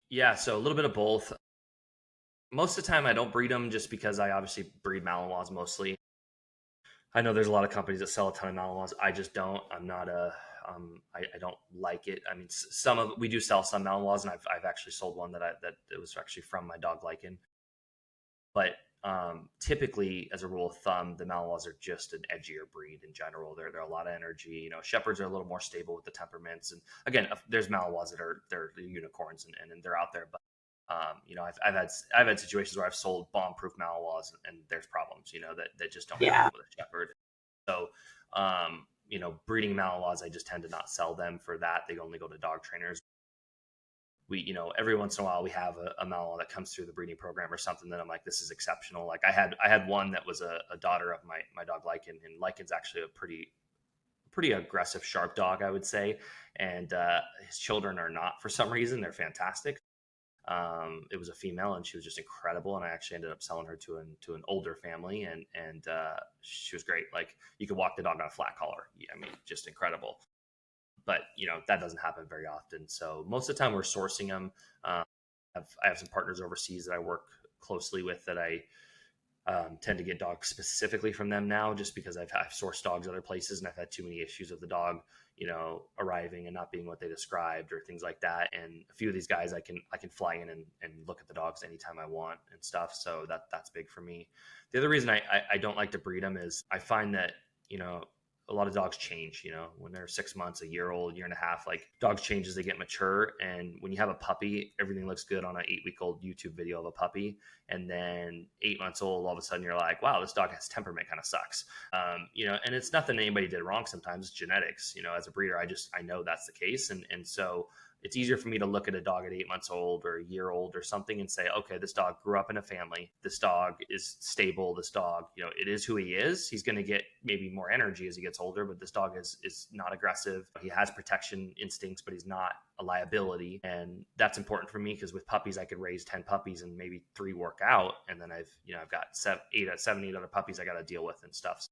Speaker 1: Yeah, so a little bit of both. Most of the time I don't breed them, just because I obviously breed Malinois mostly. I know there's a lot of companies that sell a ton of Malinois. I just don't. I'm not I don't like it. We do sell some Malinois, and I've actually sold one that it was actually from my dog Lycan. But typically, as a rule of thumb, the Malinois are just an edgier breed in general. They're a lot of energy. Shepherds are a little more stable with the temperaments. And again, there's Malinois that they're unicorns, and they're out there. But I've had situations where I've sold bomb-proof Malinois, and there's problems, that just don't
Speaker 2: Yeah.
Speaker 1: happen with a Shepherd. So, breeding Malinois, I just tend to not sell them for that. They only go to dog trainers. Every once in a while we have a Malinois that comes through the breeding program or something that I'm like, this is exceptional. Like I had one that was a daughter of my dog Lycan, and Lycan's actually a pretty aggressive, sharp dog, I would say. And his children are not, for some reason. They're fantastic. It was a female, and she was just incredible. And I actually ended up selling her to an older family, and she was great. Like you could walk the dog on a flat collar. Just incredible. But that doesn't happen very often. So most of the time we're sourcing them. I have some partners overseas that I work closely with that I tend to get dogs specifically from them now, just because I've sourced dogs other places, and I've had too many issues with the dog, arriving and not being what they described or things like that. And a few of these guys I can fly in and look at the dogs anytime I want and stuff. So that's big for me. The other reason I don't like to breed them is I find that, a lot of dogs change, when they're 6 months, a year old, year and a half, like dogs change as they get mature. And when you have a puppy, everything looks good on an 8-week-old YouTube video of a puppy. And then 8 months old, all of a sudden you're like, wow, this dog has temperament, kind of sucks. And it's nothing anybody did wrong. Sometimes it's genetics, as a breeder, I know that's the case. And so, it's easier for me to look at a dog at 8 months old or a year old or something and say, okay, this dog grew up in a family. This dog is stable. This dog, it is who he is. He's going to get maybe more energy as he gets older, but this dog is not aggressive. He has protection instincts, but he's not a liability. And that's important for me because with puppies, I could raise 10 puppies and maybe 3 work out. And then I've got 8 other puppies I got to deal with and stuff.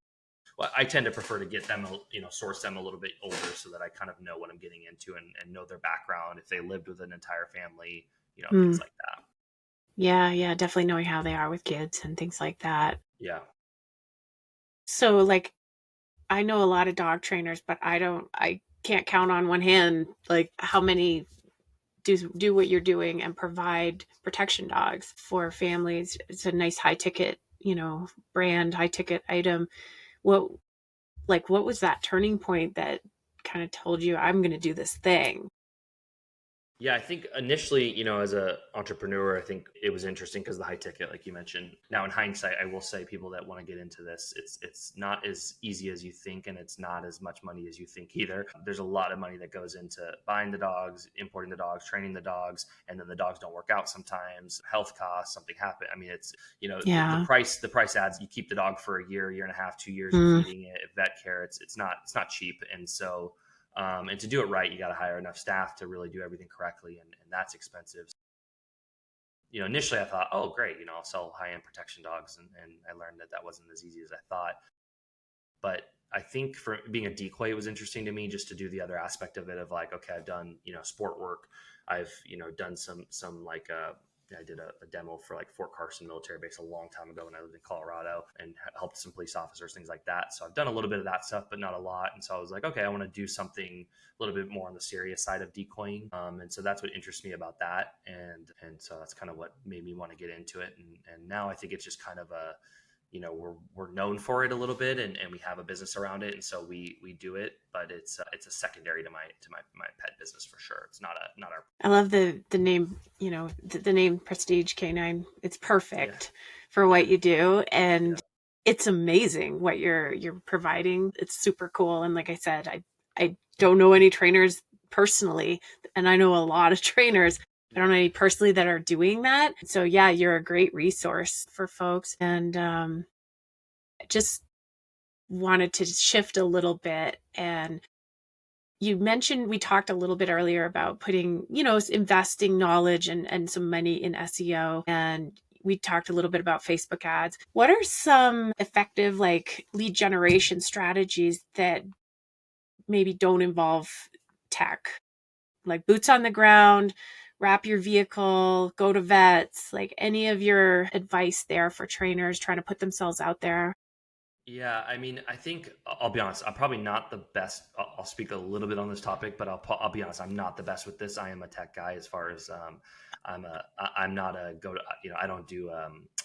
Speaker 1: Well, I tend to prefer to get them, source them a little bit older so that I kind of know what I'm getting into and know their background, if they lived with an entire family, things like that.
Speaker 2: Yeah, definitely knowing how they are with kids and things like that.
Speaker 1: Yeah.
Speaker 2: So like, I know a lot of dog trainers, but I can't count on one hand, like how many do what you're doing and provide protection dogs for families. It's a nice high ticket, brand, high ticket item. What was that turning point that kind of told you I'm going to do this thing?
Speaker 1: Yeah, I think initially, as an entrepreneur, I think it was interesting because the high ticket, like you mentioned. Now, in hindsight, I will say people that want to get into this, it's not as easy as you think, and it's not as much money as you think either. There's a lot of money that goes into buying the dogs, importing the dogs, training the dogs, and then the dogs don't work out sometimes. Health costs, something happen. I mean, it's the price adds. You keep the dog for a year and a half, 2 years, you're feeding it, vet care. It's not cheap, and so. And to do it right, you got to hire enough staff to really do everything correctly, and that's expensive. Initially I thought, oh, great, I'll sell high-end protection dogs, and I learned that wasn't as easy as I thought. But I think for being a decoy, it was interesting to me just to do the other aspect of it of like, okay, I've done, sport work. I've, done some like, I did a demo for like Fort Carson military base a long time ago when I lived in Colorado and helped some police officers, things like that. So I've done a little bit of that stuff, but not a lot. And so I was like, okay, I want to do something a little bit more on the serious side of decoying. And so that's what interests me about that. And so that's kind of what made me want to get into it. And now I think it's just kind of a, we're known for it a little bit, and we have a business around it, and so we do it. But it's a secondary to my pet business for sure. It's not our.
Speaker 2: I love the name. The name Prestige Canine. It's perfect for what you do, and it's amazing what you're providing. It's super cool, and like I said, I don't know any trainers personally, and I know a lot of trainers. I don't know any personally that are doing that. So yeah, you're a great resource for folks. And just wanted to shift a little bit. And you mentioned, we talked a little bit earlier about putting, investing knowledge and some money in SEO. And we talked a little bit about Facebook ads. What are some effective like lead generation strategies that maybe don't involve tech? Like boots on the ground, wrap your vehicle, go to vets, like any of your advice there for trainers trying to put themselves out there?
Speaker 1: Yeah, I mean, I think I'll be honest. I'm probably not the best. I'll speak a little bit on this topic, but I'll be honest. I'm not the best with this. I am a tech guy as far as I'm not a go to. I don't do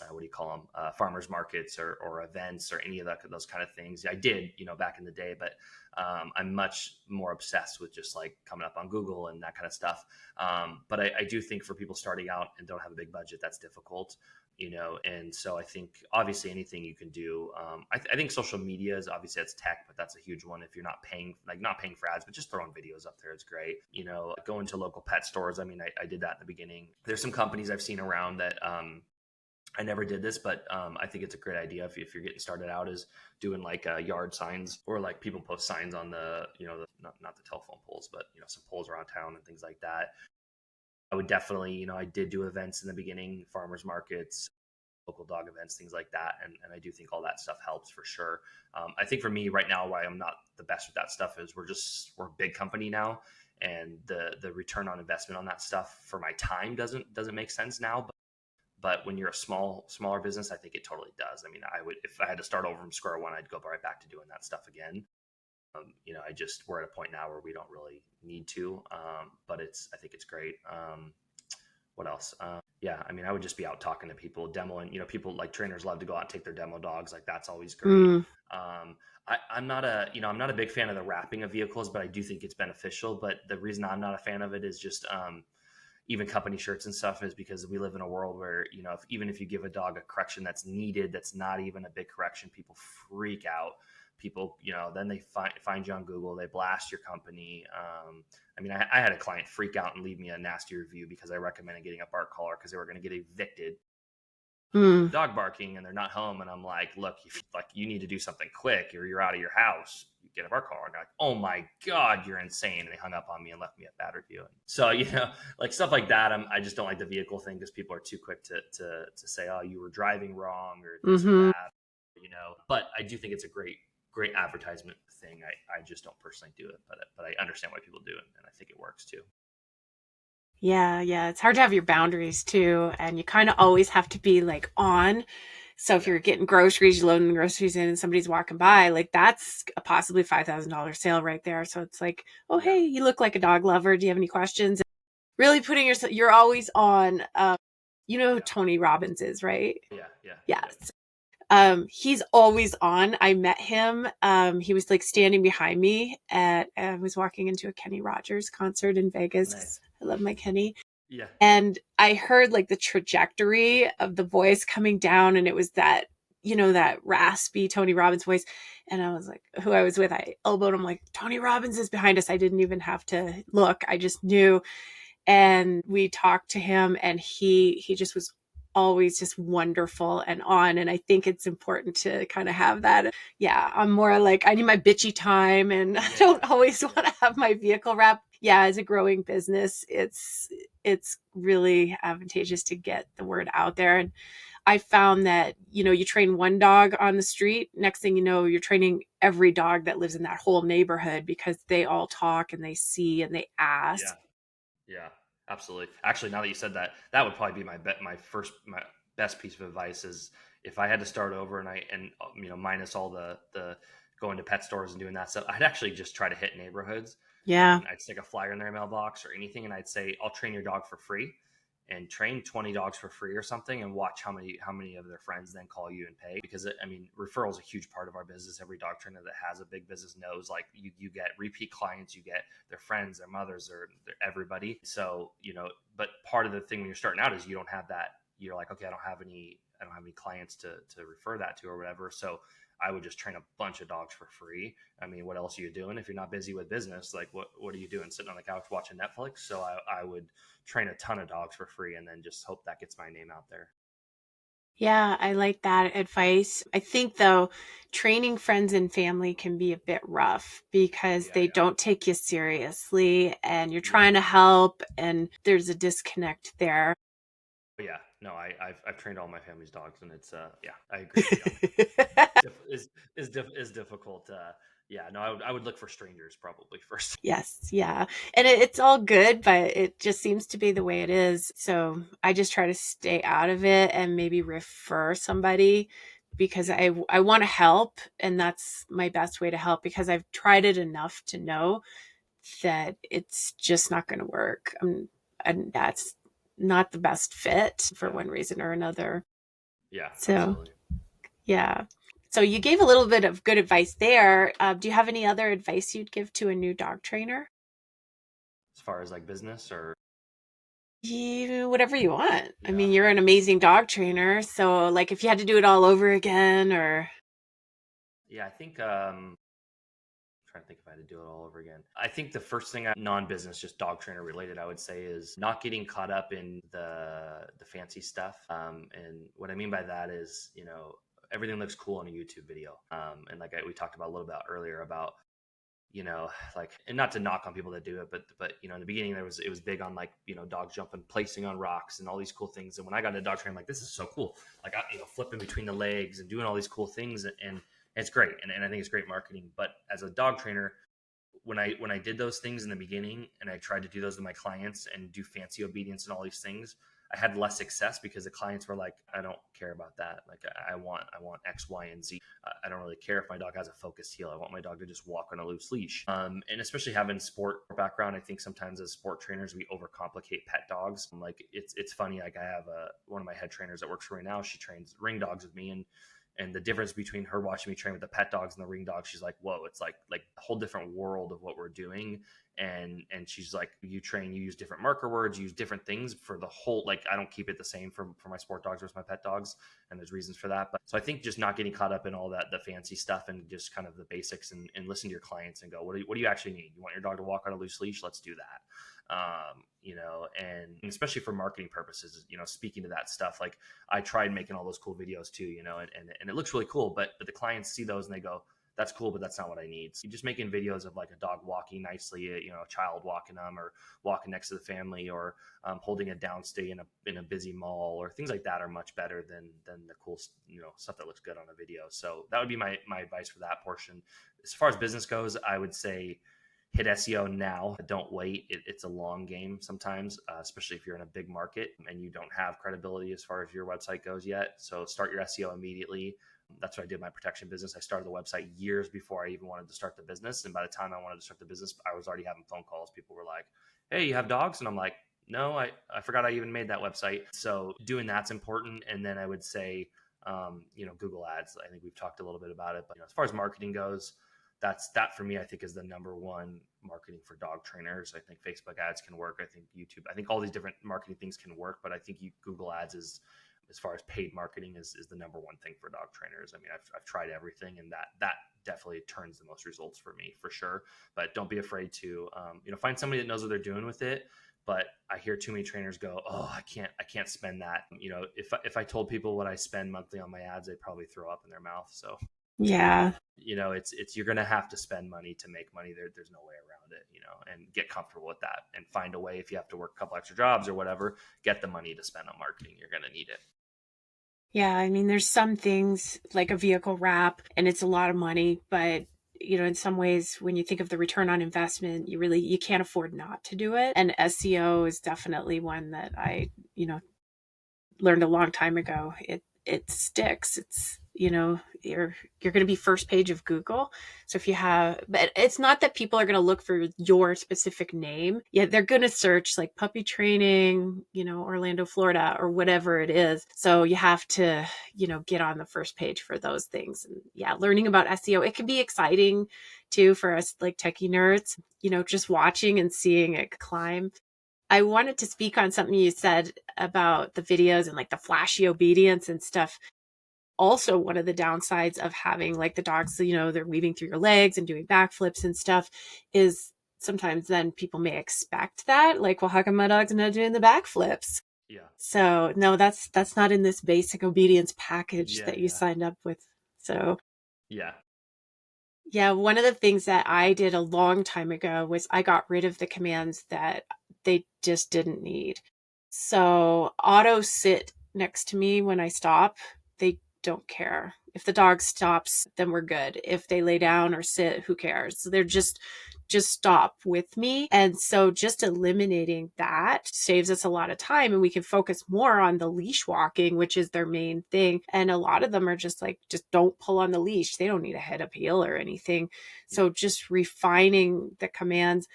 Speaker 1: what do you call them? Farmers markets or events or any of those kind of things. I did back in the day, but I'm much more obsessed with just like coming up on Google and that kind of stuff. But I do think for people starting out and don't have a big budget, that's difficult. And so I think obviously anything you can do. I think social media is obviously that's tech, but that's a huge one. If you're not paying for ads, but just throwing videos up there is great. Going to local pet stores. I mean, I did that in the beginning. There's some companies I've seen around that I never did this, but I think it's a great idea if you're getting started out is doing like yard signs or like people post signs on the, not the telephone poles, but, some poles around town and things like that. I would definitely, I did do events in the beginning, farmers markets, local dog events, things like that. And I do think all that stuff helps for sure. I think for me right now, why I'm not the best with that stuff is we're a big company now. And the return on investment on that stuff for my time doesn't make sense now. But when you're a smaller business, I think it totally does. I mean, if I had to start over from square one, I'd go right back to doing that stuff again. We're at a point now where we don't really need to, but I think it's great. What else? Yeah, I mean, I would just be out talking to people, demoing, people like trainers love to go out and take their demo dogs. Like that's always great. I'm not a big fan of the wrapping of vehicles, but I do think it's beneficial. But the reason I'm not a fan of it is just, even company shirts and stuff is because we live in a world where, even if you give a dog a correction that's needed, that's not even a big correction, people freak out. people, then they find you on Google, they blast your company. I mean, I had a client freak out and leave me a nasty review because I recommended getting a bark collar because they were going to get evicted for the
Speaker 2: Mm.
Speaker 1: dog barking and they're not home. And I'm like, look, if like you need to do something quick or you're out of your house, you get a bark collar. And they're like, oh my God, you're insane. And they hung up on me and left me a bad review. And so, like stuff like that. I just don't like the vehicle thing because people are too quick to say, oh, you were driving wrong or this or
Speaker 2: Mm-hmm.
Speaker 1: that. But I do think it's a great advertisement thing. I just don't personally do it, but I understand why people do it. And I think it works too.
Speaker 2: Yeah, yeah. It's hard to have your boundaries too. And you kind of always have to be like on. So if
Speaker 1: Yeah.
Speaker 2: you're getting groceries, you're loading the groceries in and somebody's walking by, like that's a possibly $5,000 sale right there. So it's like, oh,
Speaker 1: Yeah.
Speaker 2: hey, you look like a dog lover. Do you have any questions? Really putting yourself, you're always on. You know who
Speaker 1: Yeah.
Speaker 2: Tony Robbins is, right?
Speaker 1: Yeah. Yeah. Yep.
Speaker 2: Yes. He's always on. I met him. He was like standing behind me I was walking into a Kenny Rogers concert in Vegas because
Speaker 1: Nice.
Speaker 2: I love my Kenny.
Speaker 1: Yeah.
Speaker 2: And I heard like the trajectory of the voice coming down, and it was that, that raspy Tony Robbins voice. And I was like, who I was with, I elbowed him like, Tony Robbins is behind us. I didn't even have to look. I just knew. And we talked to him, and he just was always just wonderful and on. And I think it's important to kind of have that. Yeah, I'm more like, I need my bitchy time, and I
Speaker 1: Yeah.
Speaker 2: don't always
Speaker 1: Yeah.
Speaker 2: want to have my vehicle wrap. Yeah, as a growing business, it's really advantageous to get the word out there. And I found that, you train one dog on the street, next thing you know, you're training every dog that lives in that whole neighborhood because they all talk and they see and they
Speaker 1: Yeah.
Speaker 2: ask.
Speaker 1: Yeah, absolutely. Actually, now that you said that, that would probably be my best piece of advice is if I had to start over and minus all the going to pet stores and doing that stuff, I'd actually just try to hit neighborhoods
Speaker 2: Yeah.
Speaker 1: and I'd stick a flyer in their mailbox or anything, and I'd say I'll train your dog for free, and train 20 dogs for free or something, and watch how many of their friends then call you and pay. Because I mean, referral is a huge part of our business. Every dog trainer that has a big business knows, like, you get repeat clients, you get their friends, their mothers, their everybody. So but part of the thing when you're starting out is you don't have that. You're like, okay, I don't have any clients to refer that to or whatever. So I would just train a bunch of dogs for free. I mean, what else are you doing if you're not busy with business? Like, what are you doing, sitting on the couch watching Netflix? So I would train a ton of dogs for free and then just hope that gets my name out there.
Speaker 2: Yeah, I like that advice. I think though, training friends and family can be a bit rough because
Speaker 1: Yeah,
Speaker 2: they
Speaker 1: yeah,
Speaker 2: don't take you seriously and you're
Speaker 1: yeah.
Speaker 2: trying to help and there's a disconnect there.
Speaker 1: Yeah, no, I've trained all my family's dogs, and it's yeah, I agree with you on is difficult. Yeah, no, I would look for strangers probably first.
Speaker 2: Yes, yeah. And it's all good, but it just seems to be the way it is. So I just try to stay out of it and maybe refer somebody because
Speaker 1: Yeah,
Speaker 2: I want to help. And that's my best way to help because I've tried it enough to know that it's just not going to work. And that's not the best fit for
Speaker 1: yeah,
Speaker 2: one reason or another.
Speaker 1: yeah,
Speaker 2: So,
Speaker 1: absolutely.
Speaker 2: yeah. So you gave a little bit of good advice there. Do you have any other advice you'd give to a new dog trainer?
Speaker 1: As far as like business or
Speaker 2: Whatever you want. I
Speaker 1: yeah,
Speaker 2: mean, you're an amazing dog trainer. So, like, if you had to do it all over again, or
Speaker 1: yeah, I think trying to think if I had to do it all over again. I think the first thing, non-business, just dog trainer related, I would say is not getting caught up in the fancy stuff. And what I mean by that is, everything looks cool on a YouTube video. And like we talked about a little bit earlier about, like, and not to knock on people that do it, but in the beginning it was big on, like, dogs jumping, placing on rocks and all these cool things. And when I got into dog training, I'm like, this is so cool. Like, flipping between the legs and doing all these cool things, and it's great. And I think it's great marketing. But as a dog trainer, when I did those things in the beginning and I tried to do those with my clients and do fancy obedience and all these things, I had less success because the clients were like, I don't care about that. Like, I want X, Y, and Z. I don't really care if my dog has a focused heel. I want my dog to just walk on a loose leash. And especially having sport background, I think sometimes as sport trainers we overcomplicate pet dogs. Like, it's funny. Like, I have one of my head trainers that works for me now. She trains ring dogs with me, And the difference between her watching me train with the pet dogs and the ring dogs, she's like, whoa, it's like a whole different world of what we're doing. And she's like, you train, you use different marker words, you use different things for the whole, like, I don't keep it the same for my sport dogs versus my pet dogs, and there's reasons for that. But so I think just not getting caught up in all that, the fancy stuff, and just kind of the basics, and listen to your clients and go, what do you actually need? You want your dog to walk on a loose leash? Let's do that. And especially for marketing purposes, speaking to that stuff, like I tried making all those cool videos too, and it looks really cool, but the clients see those and they go, that's cool, but that's not what I need. So just making videos of like a dog walking nicely, a child walking them, or walking next to the family, or holding a downstay in a busy mall, or things like that are much better than the cool, stuff that looks good on a video. So that would be my advice for that portion. As far as business goes, I would say hit SEO now. Don't wait. It's a long game sometimes, especially if you're in a big market and you don't have credibility as far as your website goes yet. So start your SEO immediately. That's what I did my protection business. I started the website years before I even wanted to start the business. And by the time I wanted to start the business, I was already having phone calls. People were like, hey, you have dogs? And I'm like, no, I forgot I even made that website. So doing that's important. And then I would say, Google ads. I think we've talked a little bit about it, but as far as marketing goes, that for me, I think, is the number one marketing for dog trainers. I think Facebook ads can work. I think YouTube, I think all these different marketing things can work, but I think Google ads is, as far as paid marketing, is the number one thing for dog trainers. I mean, I've tried everything, and that definitely turns the most results for me, for sure. But don't be afraid to, find somebody that knows what they're doing with it. But I hear too many trainers go, oh, I can't spend that. If I told people what I spend monthly on my ads, they'd probably throw up in their mouth. So
Speaker 2: Yeah.
Speaker 1: It's you're going to have to spend money to make money. There's no way around it, and get comfortable with that, and find a way. If you have to work a couple extra jobs or whatever, get the money to spend on marketing. You're going to need it.
Speaker 2: Yeah, I mean, there's some things like a vehicle wrap, and it's a lot of money, but in some ways, when you think of the return on investment, you can't afford not to do it. And SEO is definitely one that I, learned a long time ago. It sticks. It's, you're going to be first page of Google. So if you have, but it's not that people are going to look for your specific name. Yeah, they're going to search like puppy training, Orlando, Florida, or whatever it is. So you have to, get on the first page for those things. And yeah, learning about SEO, it can be exciting too for us like techie nerds, just watching and seeing it climb. I wanted to speak on something you said about the videos and like the flashy obedience and stuff. Also, one of the downsides of having like the dogs, they're weaving through your legs and doing backflips and stuff is sometimes then people may expect that. Like, well, how come my dog's not doing the backflips?
Speaker 1: Yeah.
Speaker 2: So no, that's not in this basic obedience package
Speaker 1: Yeah.
Speaker 2: that you
Speaker 1: Yeah.
Speaker 2: signed up with. So
Speaker 1: Yeah.
Speaker 2: yeah, one of the things that I did a long time ago was I got rid of the commands that they just didn't need. So auto sit next to me when I stop, they don't care. If the dog stops, then we're good. If they lay down or sit, who cares? So they're just stop with me. And so just eliminating that saves us a lot of time, and we can focus more on the leash walking, which is their main thing. And a lot of them are just like, just don't pull on the leash. They don't need a head up heel or anything.
Speaker 1: Yeah.
Speaker 2: So just refining the commands.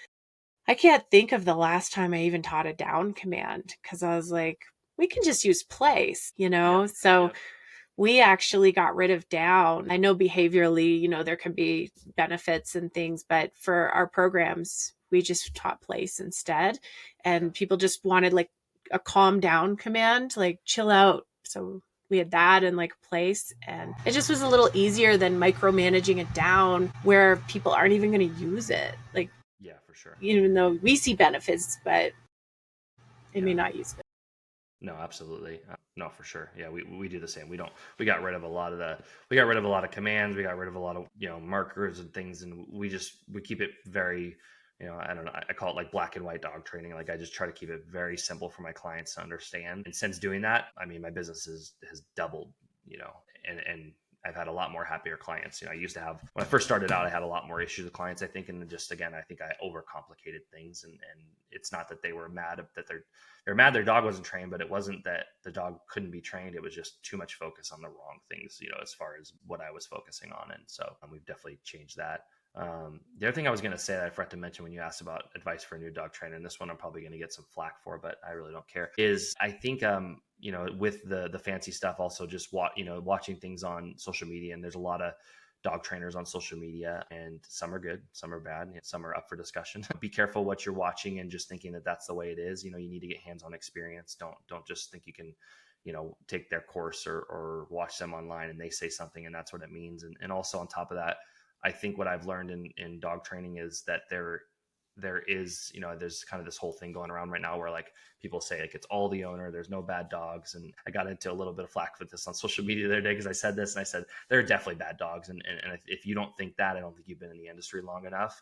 Speaker 2: I can't think of the last time I even taught a down command, because I was like, we can just use place,
Speaker 1: Yep.
Speaker 2: So
Speaker 1: Yep.
Speaker 2: we actually got rid of down. I know behaviorally, there can be benefits and things, but for our programs, we just taught place instead.
Speaker 1: Yeah.
Speaker 2: And people just wanted like a calm down command, like chill out. So we had that and like place. And it just was a little easier than micromanaging it down where people aren't even going to use it. Like,
Speaker 1: Yeah, for sure.
Speaker 2: even though we see benefits, but they
Speaker 1: Yeah.
Speaker 2: may not use it.
Speaker 1: No, absolutely. No, for sure. Yeah, we do the same. We got rid of a lot of commands. We got rid of a lot of, markers and things. And we keep it very, I don't know, I call it like black and white dog training. Like I just try to keep it very simple for my clients to understand. And since doing that, I mean, my business has doubled, and I've had a lot more happier clients. I used to have, when I first started out, I had a lot more issues with clients, I think. And just, again, I think I overcomplicated things, and it's not that they were mad that they're mad their dog wasn't trained, but it wasn't that the dog couldn't be trained. It was just too much focus on the wrong things, as far as what I was focusing on. And so we've definitely changed that. The other thing I was going to say that I forgot to mention when you asked about advice for a new dog trainer, and this one I'm probably going to get some flack for, but I really don't care, is I think, with the fancy stuff, also just watching things on social media. And there's a lot of dog trainers on social media, and some are good, some are bad, and some are up for discussion. Be careful what you're watching and just thinking that that's the way it is. You need to get hands-on experience. Don't just think you can, take their course or watch them online and they say something and that's what it means. And also on top of that, I think what I've learned in dog training is that there is, there's kind of this whole thing going around right now where like people say like it's all the owner, there's no bad dogs. And I got into a little bit of flack with this on social media the other day because I said this, and I said there are definitely bad dogs. And if you don't think that, I don't think you've been in the industry long enough,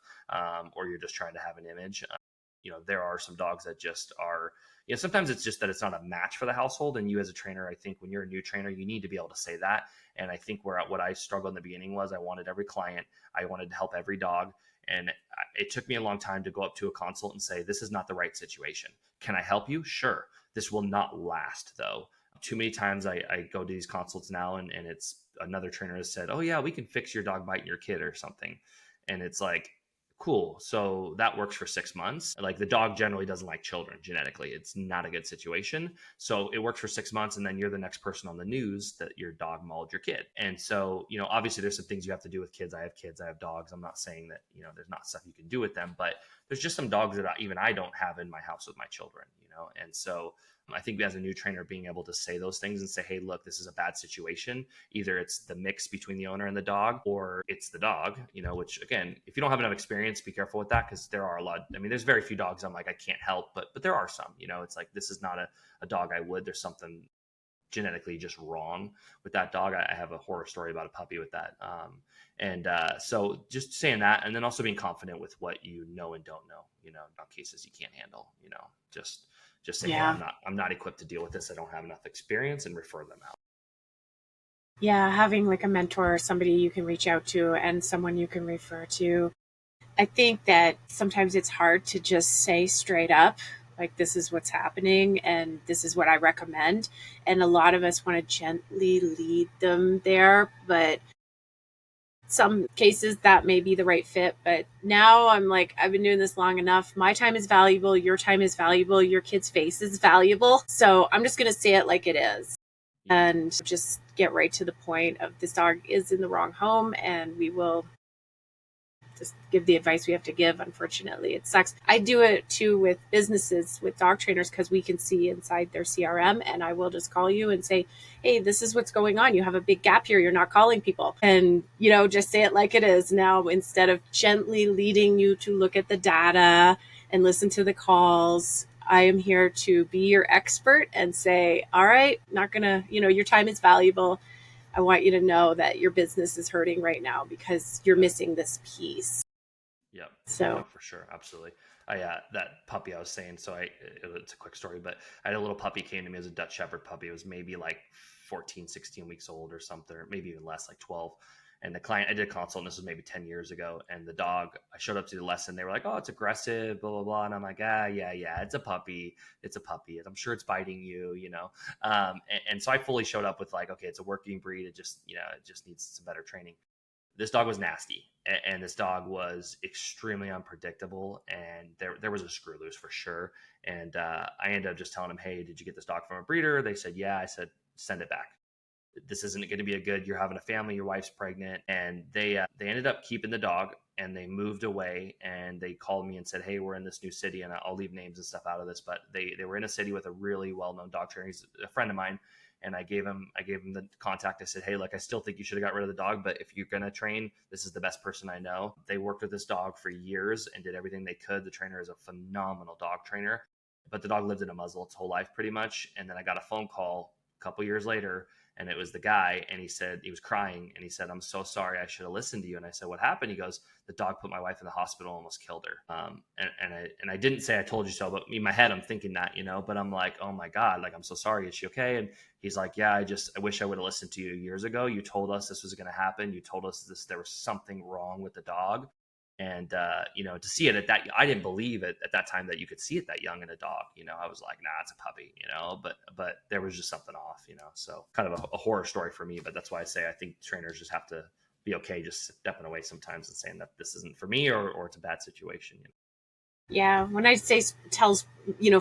Speaker 1: or you're just trying to have an image. There are some dogs that just are, sometimes it's just that it's not a match for the household. And you as a trainer, I think when you're a new trainer, you need to be able to say that. And I think what I struggled in the beginning was I wanted every client, I wanted to help every dog. And it took me a long time to go up to a consult and say, this is not the right situation. Can I help you? Sure. This will not last though. Too many times I go to these consults now and it's another trainer has said, oh yeah, we can fix your dog biting your kid or something. And it's like, cool. So that works for 6 months. Like the dog generally doesn't like children genetically. It's not a good situation. So it works for 6 months. And then you're the next person on the news that your dog mauled your kid. And so, obviously there's some things you have to do with kids. I have kids, I have dogs. I'm not saying that, there's not stuff you can do with them, but there's just some dogs that even I don't have in my house with my children, And so I think as a new trainer, being able to say those things and say, hey, look, this is a bad situation. Either it's the mix between the owner and the dog, or it's the dog, which again, if you don't have enough experience, be careful with that. Cause there are there's very few dogs I'm like, I can't help, but there are some, it's like, this is not a dog I would, there's something genetically just wrong with that dog. I have a horror story about a puppy with that. So just saying that, and then also being confident with what you know and don't know, not cases you can't handle, just say, hey,
Speaker 2: Yeah.
Speaker 1: I'm not equipped to deal with this. I don't have enough experience, and refer them out.
Speaker 2: Yeah, having like a mentor, somebody you can reach out to and someone you can refer to. I think that sometimes it's hard to just say straight up, like, this is what's happening and this is what I recommend. And a lot of us want to gently lead them there, but some cases that may be the right fit. But now I'm like, I've been doing this long enough. My time is valuable. Your time is valuable. Your kid's face is valuable. So I'm just going to say it like it is.
Speaker 1: Yeah.
Speaker 2: And just get right to the point of this dog is in the wrong home, and we will just give the advice we have to give. Unfortunately, it sucks. I do it too with businesses, with dog trainers, because we can see inside their CRM, and I will just call you and say, hey, this is what's going on. You have a big gap here. You're not calling people. And, just say it like it is now, instead of gently leading you to look at the data and listen to the calls. I am here to be your expert and say, all right, not gonna, your time is valuable. I want you to know that your business is hurting right now because you're missing this piece.
Speaker 1: Yeah.
Speaker 2: So,
Speaker 1: No, for sure. Absolutely. That puppy I was saying, so it's a quick story, but I had a little puppy came to me as a Dutch Shepherd puppy. It was maybe like 14, 16 weeks old or something, or maybe even less, like 12. And the client, I did a consult, and this was maybe 10 years ago. And the dog, I showed up to the lesson. They were like, oh, it's aggressive, blah, blah, blah. And I'm like, yeah, it's a puppy. It's a puppy. I'm sure it's biting you, and so I fully showed up with like, okay, it's a working breed. It just needs some better training. This dog was nasty, and this dog was extremely unpredictable, and there was a screw loose for sure. And I ended up just telling him, hey, did you get this dog from a breeder? They said, yeah. I said, send it back. This isn't going to be you're having a family, your wife's pregnant. And they ended up keeping the dog, and they moved away, and they called me and said, hey, we're in this new city, and I'll leave names and stuff out of this, but they were in a city with a really well-known dog trainer. He's a friend of mine. And I gave him the contact. I said, hey, look, I still think you should have got rid of the dog, but if you're going to train, this is the best person I know. They worked with this dog for years and did everything they could. The trainer is a phenomenal dog trainer, but the dog lived in a muzzle its whole life pretty much. And then I got a phone call a couple years later, and it was the guy, and he said, he was crying, and he said, I'm so sorry, I should have listened to you. And I said, what happened? He goes, the dog put my wife in the hospital, almost killed her. And I didn't say I told you so, but in my head I'm thinking that, but I'm like, oh my God, like, I'm so sorry, is she okay? And he's like, yeah, I wish I would have listened to you years ago. You told us this was going to happen. You told us there was something wrong with the dog. And, to see it at that, I didn't believe it at that time that you could see it that young in a dog. I was like, nah, it's a puppy, but there was just something off, so kind of a horror story for me. But that's why I say, I think trainers just have to be okay just stepping away sometimes and saying that this isn't for me, or it's a bad situation.
Speaker 2: Yeah, when I say tells,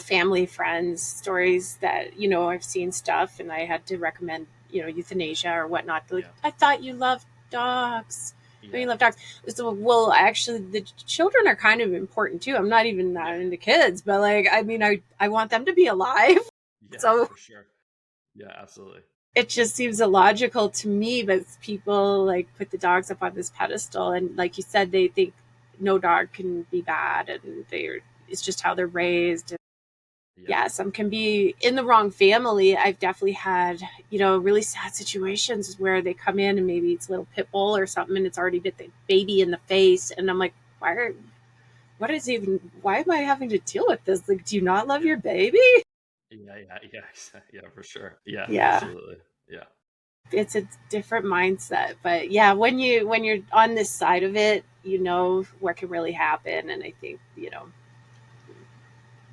Speaker 2: family, friends, stories that, I've seen stuff and I had to recommend, euthanasia or whatnot. They're like,
Speaker 1: Yeah.
Speaker 2: I thought you loved dogs. Oh, you
Speaker 1: Yeah.
Speaker 2: love dogs. So, well, actually, the children are kind of important too. I'm not even that
Speaker 1: Yeah.
Speaker 2: into kids, but like, I mean, I want them to be alive.
Speaker 1: Yeah,
Speaker 2: So
Speaker 1: for sure. Yeah, absolutely.
Speaker 2: it just seems illogical to me, but people like put the dogs up on this pedestal. And like you said, they think no dog can be bad and it's just how they're raised.
Speaker 1: Yeah.
Speaker 2: Yeah, some can be in the wrong family. I've definitely had, really sad situations where they come in and maybe it's a little pit bull or something and it's already bit the baby in the face. And I'm like, why am I having to deal with this? Like, do you not love
Speaker 1: Yeah.
Speaker 2: your baby?
Speaker 1: Yeah. Yeah. Yeah. Yeah, for sure. Yeah,
Speaker 2: Yeah,
Speaker 1: absolutely. Yeah.
Speaker 2: it's a different mindset. But yeah, when you're on this side of it, you know what can really happen. And I think,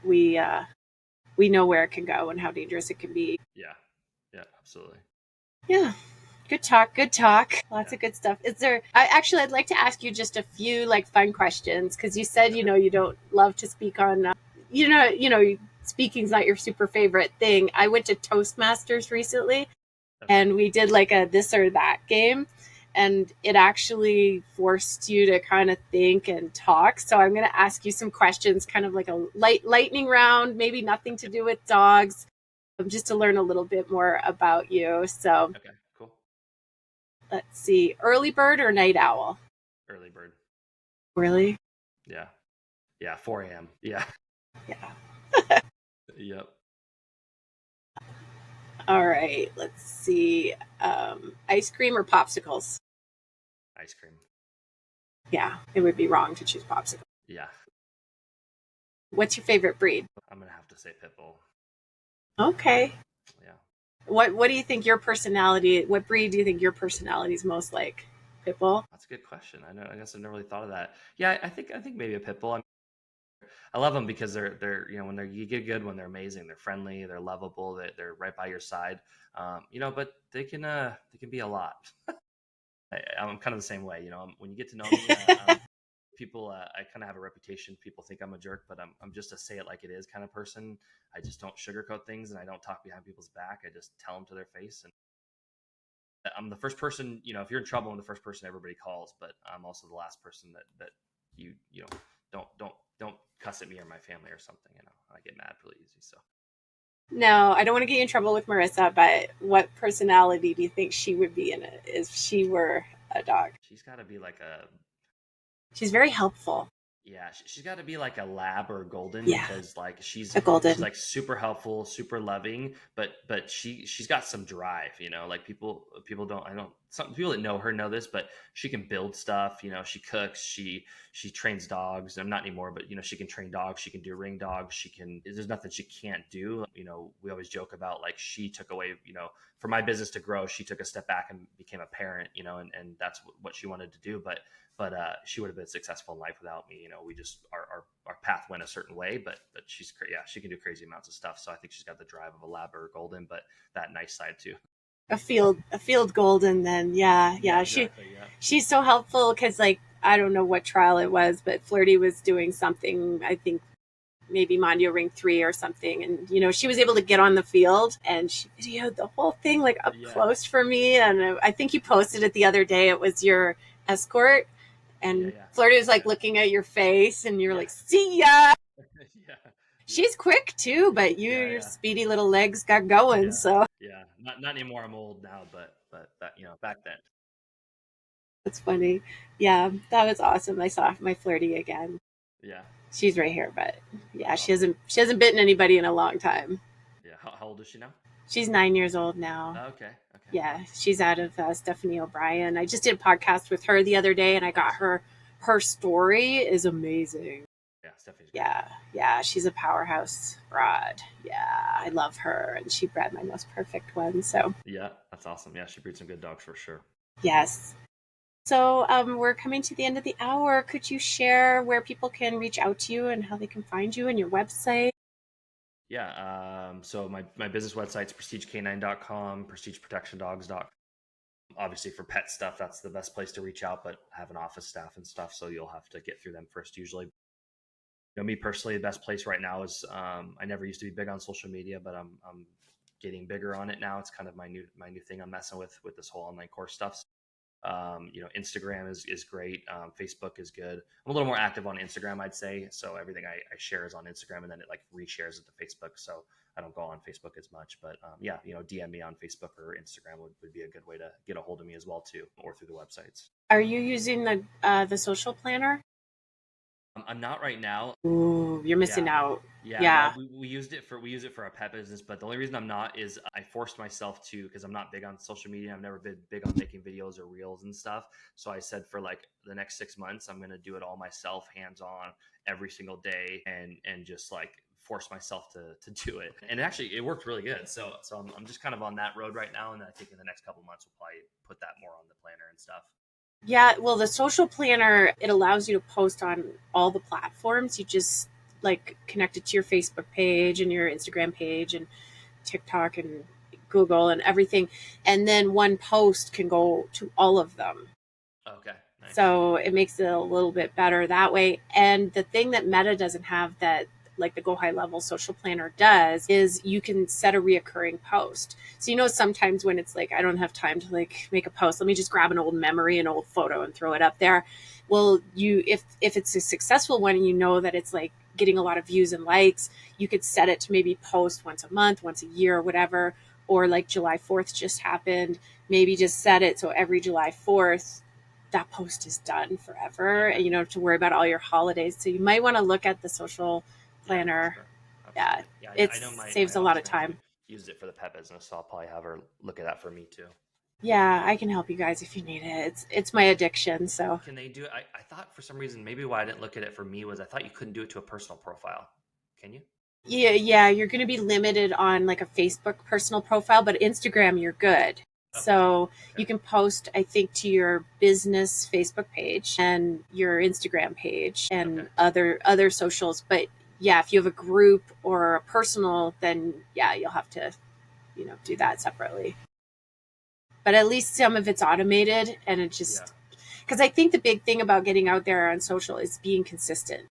Speaker 2: we, we know where it can go and how dangerous it can be.
Speaker 1: Yeah. Yeah, absolutely.
Speaker 2: Yeah. Good talk. Good talk. Lots
Speaker 1: Yeah.
Speaker 2: of good stuff. I'd like to ask you just a few like fun questions because you said,
Speaker 1: Okay.
Speaker 2: you don't love to speak on, speaking's not your super favorite thing. I went to Toastmasters recently
Speaker 1: Okay.
Speaker 2: and we did like a this or that game. And it actually forced you to kind of think and talk. So I'm going to ask you some questions, kind of like a lightning round, maybe nothing to do with dogs, just to learn a little bit more about you. So
Speaker 1: Okay. Cool.
Speaker 2: let's see, early bird or night owl?
Speaker 1: Early bird.
Speaker 2: Really?
Speaker 1: Yeah. Yeah. 4 a.m. Yeah.
Speaker 2: Yeah.
Speaker 1: Yep.
Speaker 2: All right. Let's see. Ice cream or popsicles?
Speaker 1: Ice cream.
Speaker 2: Yeah, it would be wrong to choose popsicle.
Speaker 1: Yeah.
Speaker 2: What's your favorite breed?
Speaker 1: I'm gonna have to say pit bull.
Speaker 2: Okay.
Speaker 1: Yeah.
Speaker 2: What do you think your personality? What breed do you think your personality is most like? Pitbull.
Speaker 1: That's a good question. I know. I guess I've never really thought of that. Yeah, I think maybe a pit bull. I love them because they're when they're you get good when they're amazing. They're friendly. They're lovable. They're right by your side. But they can be a lot. I'm kind of the same way. When you get to know me, people I kind of have a reputation. People think I'm a jerk, but I'm just a say it like it is kind of person. I just don't sugarcoat things, and I don't talk behind people's back. I just tell them to their face, and I'm the first person. If you're in trouble, I'm the first person everybody calls. But I'm also the last person that you don't cuss at me or my family or something. I get mad really easy. So
Speaker 2: No, I don't want to get you in trouble with Marissa, but what personality do you think she would be in it if she were a dog?
Speaker 1: she's got to be like a
Speaker 2: She's very helpful.
Speaker 1: Yeah, she's got to be like a lab or a golden
Speaker 2: Yeah,
Speaker 1: because like she's
Speaker 2: a
Speaker 1: she's
Speaker 2: golden.
Speaker 1: like super helpful, super loving, but she's got some drive. Like people don't I don't some people that know her know this, but she can build stuff. She cooks, she trains dogs. I'm not anymore, but she can train dogs. She can do ring dogs. She can. There's nothing she can't do. We always joke about like she took away. For my business to grow, she took a step back and became a parent. And that's what she wanted to do, but she would have been successful in life without me. We just our path went a certain way, but she can do crazy amounts of stuff. So I think she's got the drive of a lab or a golden, but that nice side too.
Speaker 2: A field golden. Then yeah,
Speaker 1: Yeah,
Speaker 2: yeah.
Speaker 1: exactly. Yeah,
Speaker 2: She's so helpful because like I don't know what trial it was, but Flirty was doing something. I think maybe Mandio Ring 3 or something. And, she was able to get on the field and she videoed the whole thing like up
Speaker 1: yeah,
Speaker 2: close for me. And I think you posted it the other day. It was your escort
Speaker 1: yeah,
Speaker 2: and
Speaker 1: yeah,
Speaker 2: Flirty was like
Speaker 1: yeah,
Speaker 2: looking at your face and you're
Speaker 1: yeah,
Speaker 2: like, see ya.
Speaker 1: yeah, yeah,
Speaker 2: She's quick too, but
Speaker 1: yeah,
Speaker 2: your
Speaker 1: yeah,
Speaker 2: speedy little legs got going.
Speaker 1: yeah,
Speaker 2: So
Speaker 1: yeah. Not anymore. I'm old now, but that back then.
Speaker 2: that's funny. Yeah, that was awesome. I saw my Flirty again.
Speaker 1: Yeah,
Speaker 2: She's right here, but yeah,
Speaker 1: that's
Speaker 2: she
Speaker 1: awesome.
Speaker 2: hasn't she hasn't bitten anybody in a long time.
Speaker 1: Yeah, how old is she now?
Speaker 2: She's 9 years old now.
Speaker 1: Okay, okay,
Speaker 2: Yeah, she's out of Stephanie O'Brien. I just did a podcast with her the other day, and I got
Speaker 1: nice.
Speaker 2: her story is amazing.
Speaker 1: Yeah, Stephanie's great.
Speaker 2: Yeah, yeah, she's a powerhouse broad. Yeah, I
Speaker 1: Yeah,
Speaker 2: love her, and she bred my most perfect one. So
Speaker 1: yeah, that's awesome. Yeah, she breeds some good dogs for sure.
Speaker 2: yes. So we're coming to the end of the hour. Could you share where people can reach out to you and how they can find you and your website?
Speaker 1: Yeah. So my business website's prestigecanine.com, prestigeprotectiondogs.com. Obviously for pet stuff, that's the best place to reach out, but I have an office staff and stuff. So you'll have to get through them first usually. Me personally, the best place right now is I never used to be big on social media, but I'm getting bigger on it now. It's kind of my new thing I'm messing with this whole online course stuff. Instagram is great. Facebook is good. I'm a little more active on Instagram, I'd say. So everything I share is on Instagram, and then it like reshares it to Facebook. So I don't go on Facebook as much, but yeah, DM me on Facebook or Instagram would be a good way to get a hold of me as well too, or through the websites.
Speaker 2: Are you using the social planner?
Speaker 1: I'm not right now.
Speaker 2: Ooh, you're missing
Speaker 1: Yeah.
Speaker 2: out.
Speaker 1: Yeah, no,
Speaker 2: Yeah.
Speaker 1: we use it for our pet business, but the only reason I'm not is I forced myself to, because I'm not big on social media. I've never been big on making videos or reels and stuff. So I said for like the next 6 months, I'm gonna do it all myself, hands on, every single day, and just like force myself to do it. And actually, it worked really good. So I'm just kind of on that road right now, and I think in the next couple months we'll probably put that more on the planner and stuff.
Speaker 2: Yeah, well, the social planner, it allows you to post on all the platforms. You just like connect it to your Facebook page and your Instagram page and TikTok and Google and everything. And then one post can go to all of them.
Speaker 1: Okay, nice.
Speaker 2: So it makes it a little bit better that way. And the thing that Meta doesn't have that like the Go High Level Social Planner does is you can set a reoccurring post. So sometimes when it's like I don't have time to like make a post, let me just grab an old memory, an old photo and throw it up there. Well, if it's a successful one and you know that it's like getting a lot of views and likes, you could set it to maybe post once a month, once a year, or whatever. Or like July 4th just happened, maybe just set it so every July 4th that post is done forever
Speaker 1: Okay.
Speaker 2: and you don't have to worry about all your holidays. So you might want to look at the social
Speaker 1: Yeah, for
Speaker 2: planner.
Speaker 1: sure.
Speaker 2: Yeah,
Speaker 1: Absolutely. Yeah,
Speaker 2: it
Speaker 1: I know my
Speaker 2: saves a lot
Speaker 1: ops
Speaker 2: of
Speaker 1: manager
Speaker 2: time.
Speaker 1: uses it for the pet business, so I'll probably have her look at that for me too.
Speaker 2: Yeah, I can help you guys if you need it. It's my addiction. So
Speaker 1: Can they do it? I thought for some reason maybe why I didn't look at it for me was I thought you couldn't do it to a personal profile. Can you?
Speaker 2: yeah, you're going to be limited on like a Facebook personal profile, but Instagram you're good.
Speaker 1: Okay.
Speaker 2: So you
Speaker 1: Okay.
Speaker 2: can post, I think, to your business Facebook page and your Instagram page
Speaker 1: Okay.
Speaker 2: and other socials. But yeah, if you have a group or a personal, then yeah, you'll have to do that separately. But at least some of it's automated, and it
Speaker 1: Yeah.
Speaker 2: just because I think the big thing about getting out there on social is being consistent,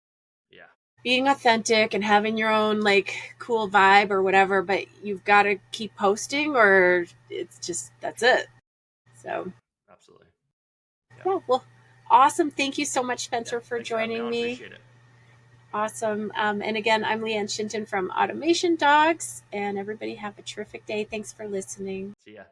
Speaker 1: Yeah.
Speaker 2: being authentic and having your own like cool vibe or whatever, but you've got to keep posting or it's just that's it.
Speaker 1: Yeah.
Speaker 2: So
Speaker 1: Absolutely. Yeah.
Speaker 2: yeah, well, awesome. Thank you so much,
Speaker 1: Yeah.
Speaker 2: Spencer, for
Speaker 1: Thanks for having me
Speaker 2: joining
Speaker 1: on.
Speaker 2: me.
Speaker 1: Appreciate it.
Speaker 2: Awesome. And again, I'm Lianne Shinton from Automation Dogs, and everybody have a terrific day. Thanks for listening.
Speaker 1: See ya.